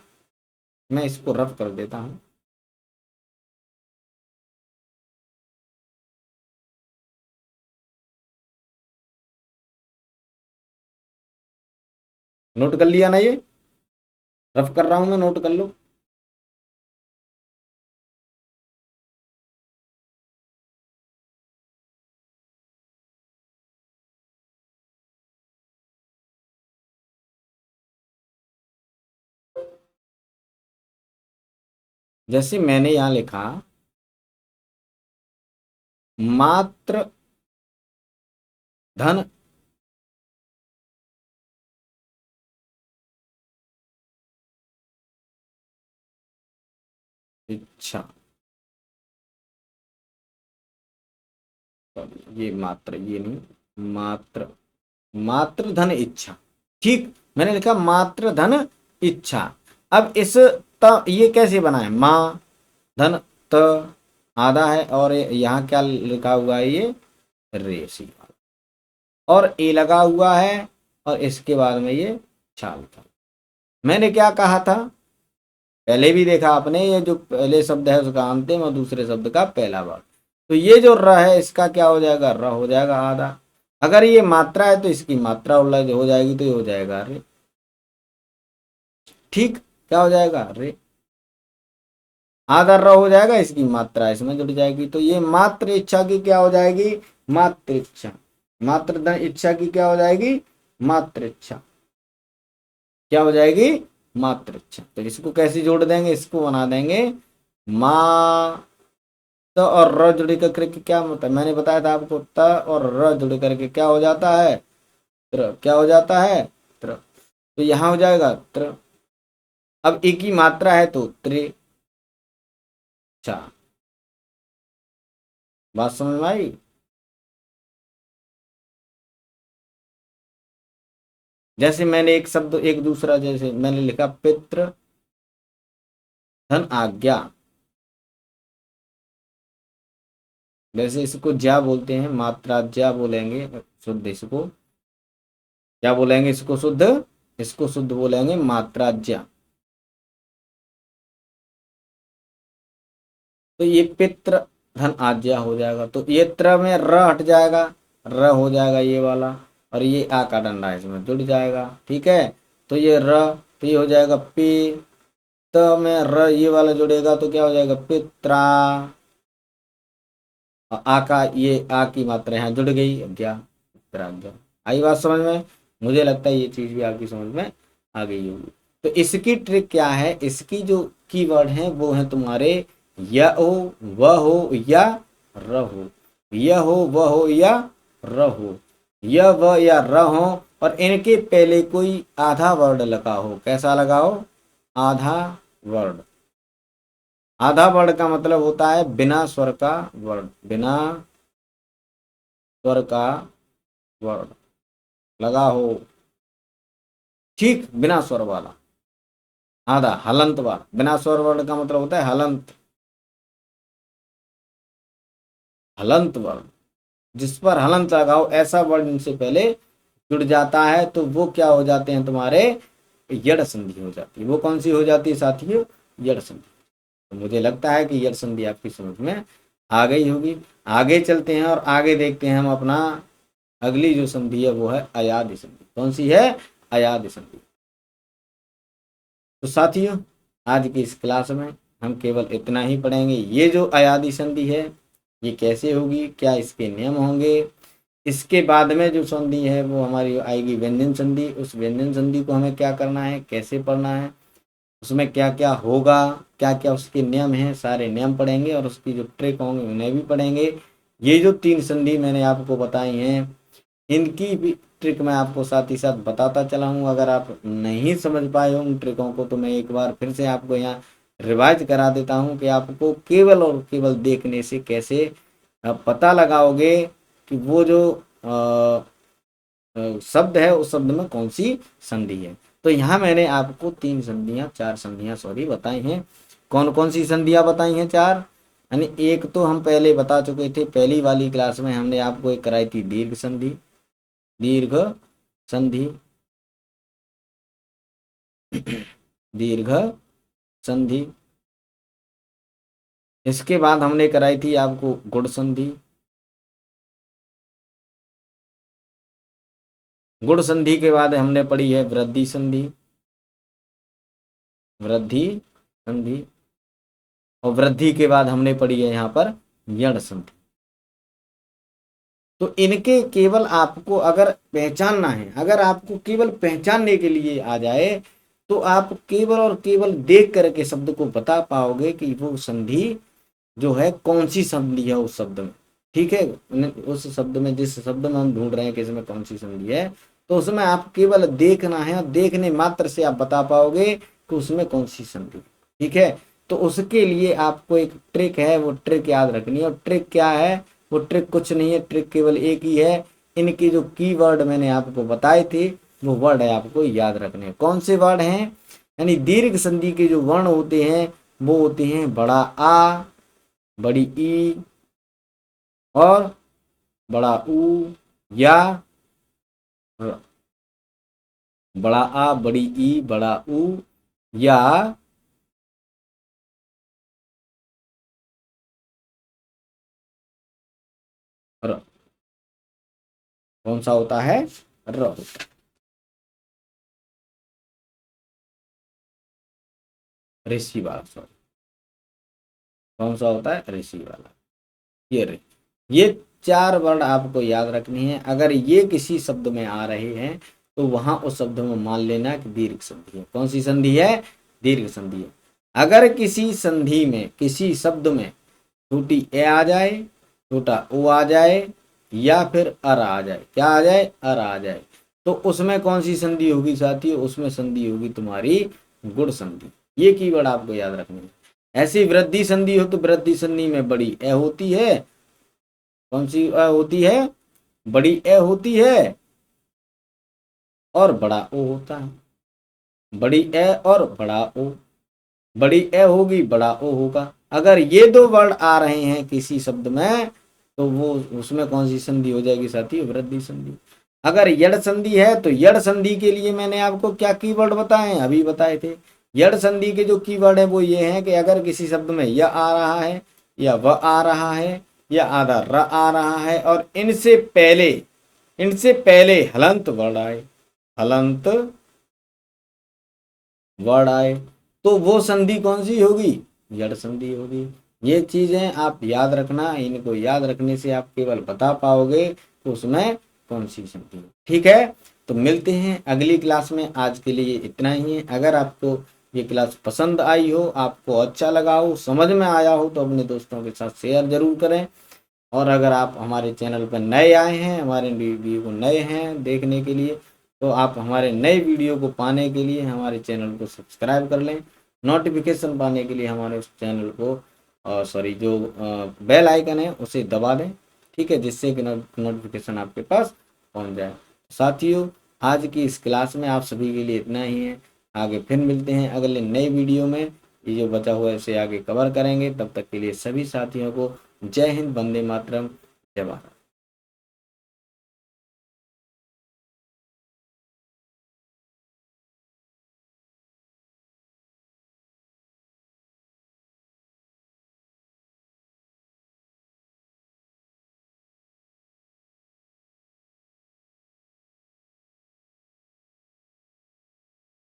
मैं इसको रफ कर देता हूं। नोट कर लिया ना, ये रफ कर रहा हूं मैं, नोट कर लो। जैसे मैंने यहां लिखा मात्र धन इच्छा, ये मात्र, ये नहीं, मात्र, मात्र धन इच्छा। ठीक, मैंने लिखा मात्र धन इच्छा। अब इस त ये कैसे बना है, माँ धन त आधा है, और यहाँ क्या लिखा हुआ है, ये रेसी, और ए लगा हुआ है, और इसके बाद में ये छाल था। मैंने क्या कहा था, पहले भी देखा आपने, ये जो पहले शब्द है उसका अंतिम और दूसरे शब्द का पहला भाग। तो ये जो र है इसका क्या हो जाएगा, र हो जाएगा आधा। अगर ये मात्रा है तो इसकी मात्रा उल्टा हो जाएगी, तो ये हो जाएगा रे। ठीक, क्या हो जाएगा, रे। आधा र हो जाएगा, इसकी मात्रा इसमें जुड़ जाएगी, तो ये मात्र इच्छा की क्या हो जाएगी, मात्र इच्छा। मात्र धन इच्छा की क्या हो जाएगी, मात्र इच्छा, क्या हो जाएगी, मात्र इच्छा। तो इसको कैसे जोड़ देंगे, इसको बना देंगे मा त और र जुड़ करके क्या मतलब, मैंने बताया था आपको, त और र जुड़ करके क्या हो जाता है, त्र। क्या हो जाता है, त्र। तो यहां हो जाएगा त्र। अब एक ही मात्रा है तो त्रे। अच्छा, बात समझ में आई। जैसे मैंने एक शब्द, एक दूसरा, जैसे मैंने लिखा पितृ धन आज्ञा, वैसे इसको ज्या बोलते हैं, मात्रा ज्या बोलेंगे शुद्ध, इसको क्या बोलेंगे, इसको शुद्ध, इसको शुद्ध बोलेंगे मात्रा ज्या। तो ये पितृ धन आज्ञा हो जाएगा, तो ये त्र में र हट जाएगा, र हो जाएगा ये वाला, और ये आ का डंडा इसमें जुड़ जाएगा। ठीक है, तो ये र, तो ये हो जाएगा पी, त में र ये वाला जुड़ेगा तो क्या हो जाएगा, पित्रा। और आ का, ये आ की मात्रा यहाँ जुड़ गई, अज्ञा, पित्राज्ञा। आई बात समझ में। मुझे लगता है ये चीज भी आपकी समझ में आ गई होगी। तो इसकी ट्रिक क्या है, इसकी जो कीवर्ड है वो है तुम्हारे य हो, व हो, या र हो। य हो, व हो, या र हो। य, व या र हो, और इनके पहले कोई आधा वर्ड लगा हो। कैसा लगा हो, आधा वर्ड। आधा वर्ड का मतलब होता है बिना स्वर का वर्ड, बिना स्वर का वर्ड लगा हो। ठीक, बिना स्वर वाला आधा, हलंत वाला। बिना स्वर वर्ड का मतलब होता है हलंत, हलंत वर्ड। जिस पर हलंत लगाओ ऐसा वर्ड इनसे पहले जुड़ जाता है तो वो क्या हो जाते हैं तुम्हारे, यड़ संधि हो जाती है। वो कौन सी हो जाती है साथियों, यड़ संधि। तो मुझे लगता है कि यड़ संधि आपकी समझ में आ गई होगी। आगे चलते हैं और आगे देखते हैं हम अपना अगली जो संधि है वो है अयादि संधि। कौन सी है, अयादि संधि। तो साथियों आज की इस क्लास में हम केवल इतना ही पढ़ेंगे। ये जो अयादि संधि है ये कैसे होगी, क्या इसके नियम होंगे। इसके बाद में जो संधि है वो हमारी आएगी व्यंजन संधि। उस व्यंजन संधि को हमें क्या करना है, कैसे पढ़ना है, उसमें क्या क्या होगा, क्या क्या उसके नियम हैं, सारे नियम पढ़ेंगे और उसकी जो ट्रिक होंगे उन्हें भी पढ़ेंगे। ये जो 3 संधि मैंने आपको बताई हैं इनकी भी ट्रिक मैं आपको साथ ही साथ बताता चला हूँ। अगर आप नहीं समझ पाए हो उन ट्रिकों को तो मैं एक बार फिर से आपको यहाँ रिवाइज करा देता हूँ कि आपको केवल और केवल देखने से कैसे पता लगाओगे कि वो जो शब्द है उस शब्द में कौन सी संधि है। तो यहाँ मैंने आपको 3 संधियाँ, 4 संधियाँ सॉरी बताई हैं। कौन कौन सी संधियाँ बताई हैं, 4। यानी एक तो हम पहले बता चुके थे, पहली वाली क्लास में हमने आपको एक कराई थी दीर्घ संधि, दीर्घ संधि, दीर्घ संधि। इसके बाद हमने कराई थी आपको गुण संधि, गुण संधि के बाद हमने पढ़ी है वृद्धि संधि, वृद्धि संधि, और वृद्धि के बाद हमने पढ़ी है यहाँ पर यण संधि। तो इनके केवल आपको अगर पहचानना है, अगर आपको केवल पहचानने के लिए आ जाए तो आप केवल और केवल देख करके शब्द को बता पाओगे कि वो संधि जो है कौन सी संधि है उस शब्द में। ठीक है, उस शब्द में, जिस शब्द में हम ढूंढ रहे हैं कि इसमें कौन सी संधि है, तो उसमें आप केवल देखना है और देखने मात्र से आप बता पाओगे कि उसमें कौन सी संधि। ठीक है, तो उसके लिए आपको एक ट्रिक है, वो ट्रिक याद रखनी है। और ट्रिक क्या है, वो ट्रिक कुछ नहीं है, ट्रिक केवल एक ही है, इनके जो कीवर्ड मैंने आपको बताए थे वो वर्ड है आपको याद रखने। कौन से वर्ड हैं? यानी दीर्घ संधि के जो वर्ण होते हैं वो होते हैं बड़ा आ, बड़ी ई और बड़ा ऊ, या बड़ा आ, बड़ी ई, बड़ा ऊ, या र। कौन सा होता है? र होता है। ऋषि वाला, सॉरी, कौन सा होता है? ऋषि वाला, ये रे। ये 4 वर्ड आपको याद रखने हैं। अगर ये किसी शब्द में आ रहे हैं तो वहां उस शब्द में मान लेना कि दीर्घ संधि है। कौन सी संधि है? दीर्घ संधि है। अगर किसी संधि में, किसी शब्द में छोटी ए आ जाए, छोटा ओ आ जाए, या फिर अर आ जाए, क्या आ जाए? अर आ जाए, तो उसमें कौन सी संधि होगी साथियों? उसमें संधि होगी तुम्हारी गुण संधि। ये कीवर्ड आपको याद रखने हैं। ऐसी वृद्धि संधि हो तो वृद्धि संधि में बड़ी ए होती है। कौन सी ए होती है? बड़ी ए होती है और बड़ा ओ होता है। बड़ी ए और बड़ा ओ, बड़ी ए होगी, बड़ा ओ होगा। अगर ये 2 वर्ड आ रहे हैं किसी शब्द में तो वो उसमें कौन सी संधि हो जाएगी साथी? वृद्धि संधि। अगर यड़ संधि है तो यड़ संधि के लिए मैंने आपको क्या कीवर्ड बताए हैं? अभी बताए थे। यड़ संधि के जो कीवर्ड है वो ये है कि अगर किसी शब्द में य आ रहा है, या व आ रहा है, या आधा र आ रहा है और इनसे पहले हलंत वर्ड आए, हलंत वर्ड आए, तो वो संधि कौन सी होगी? यड़ संधि होगी। ये चीजें आप याद रखना, इनको याद रखने से आप केवल बता पाओगे तो उसमें कौन सी संधि है। ठीक है, तो मिलते हैं अगली क्लास में। आज के लिए इतना ही है। अगर आपको ये क्लास पसंद आई हो, आपको अच्छा लगा हो, समझ में आया हो तो अपने दोस्तों के साथ शेयर जरूर करें। और अगर आप हमारे चैनल पर नए आए हैं, हमारे वीडियो को नए हैं देखने के लिए, तो आप हमारे नए वीडियो को पाने के लिए हमारे चैनल को सब्सक्राइब कर लें। नोटिफिकेशन पाने के लिए हमारे उस चैनल को सॉरी जो बेल आइकन है उसे दबा दें, ठीक है, जिससे कि नोटिफिकेशन आपके पास पहुंच जाए। साथियों, आज की इस क्लास में आप सभी के लिए इतना ही है। आगे फिर मिलते हैं अगले नए वीडियो में। ये जो बचा हुआ है इसे आगे कवर करेंगे। तब तक के लिए सभी साथियों को जय हिंद, वंदे मातरम, जय भारत।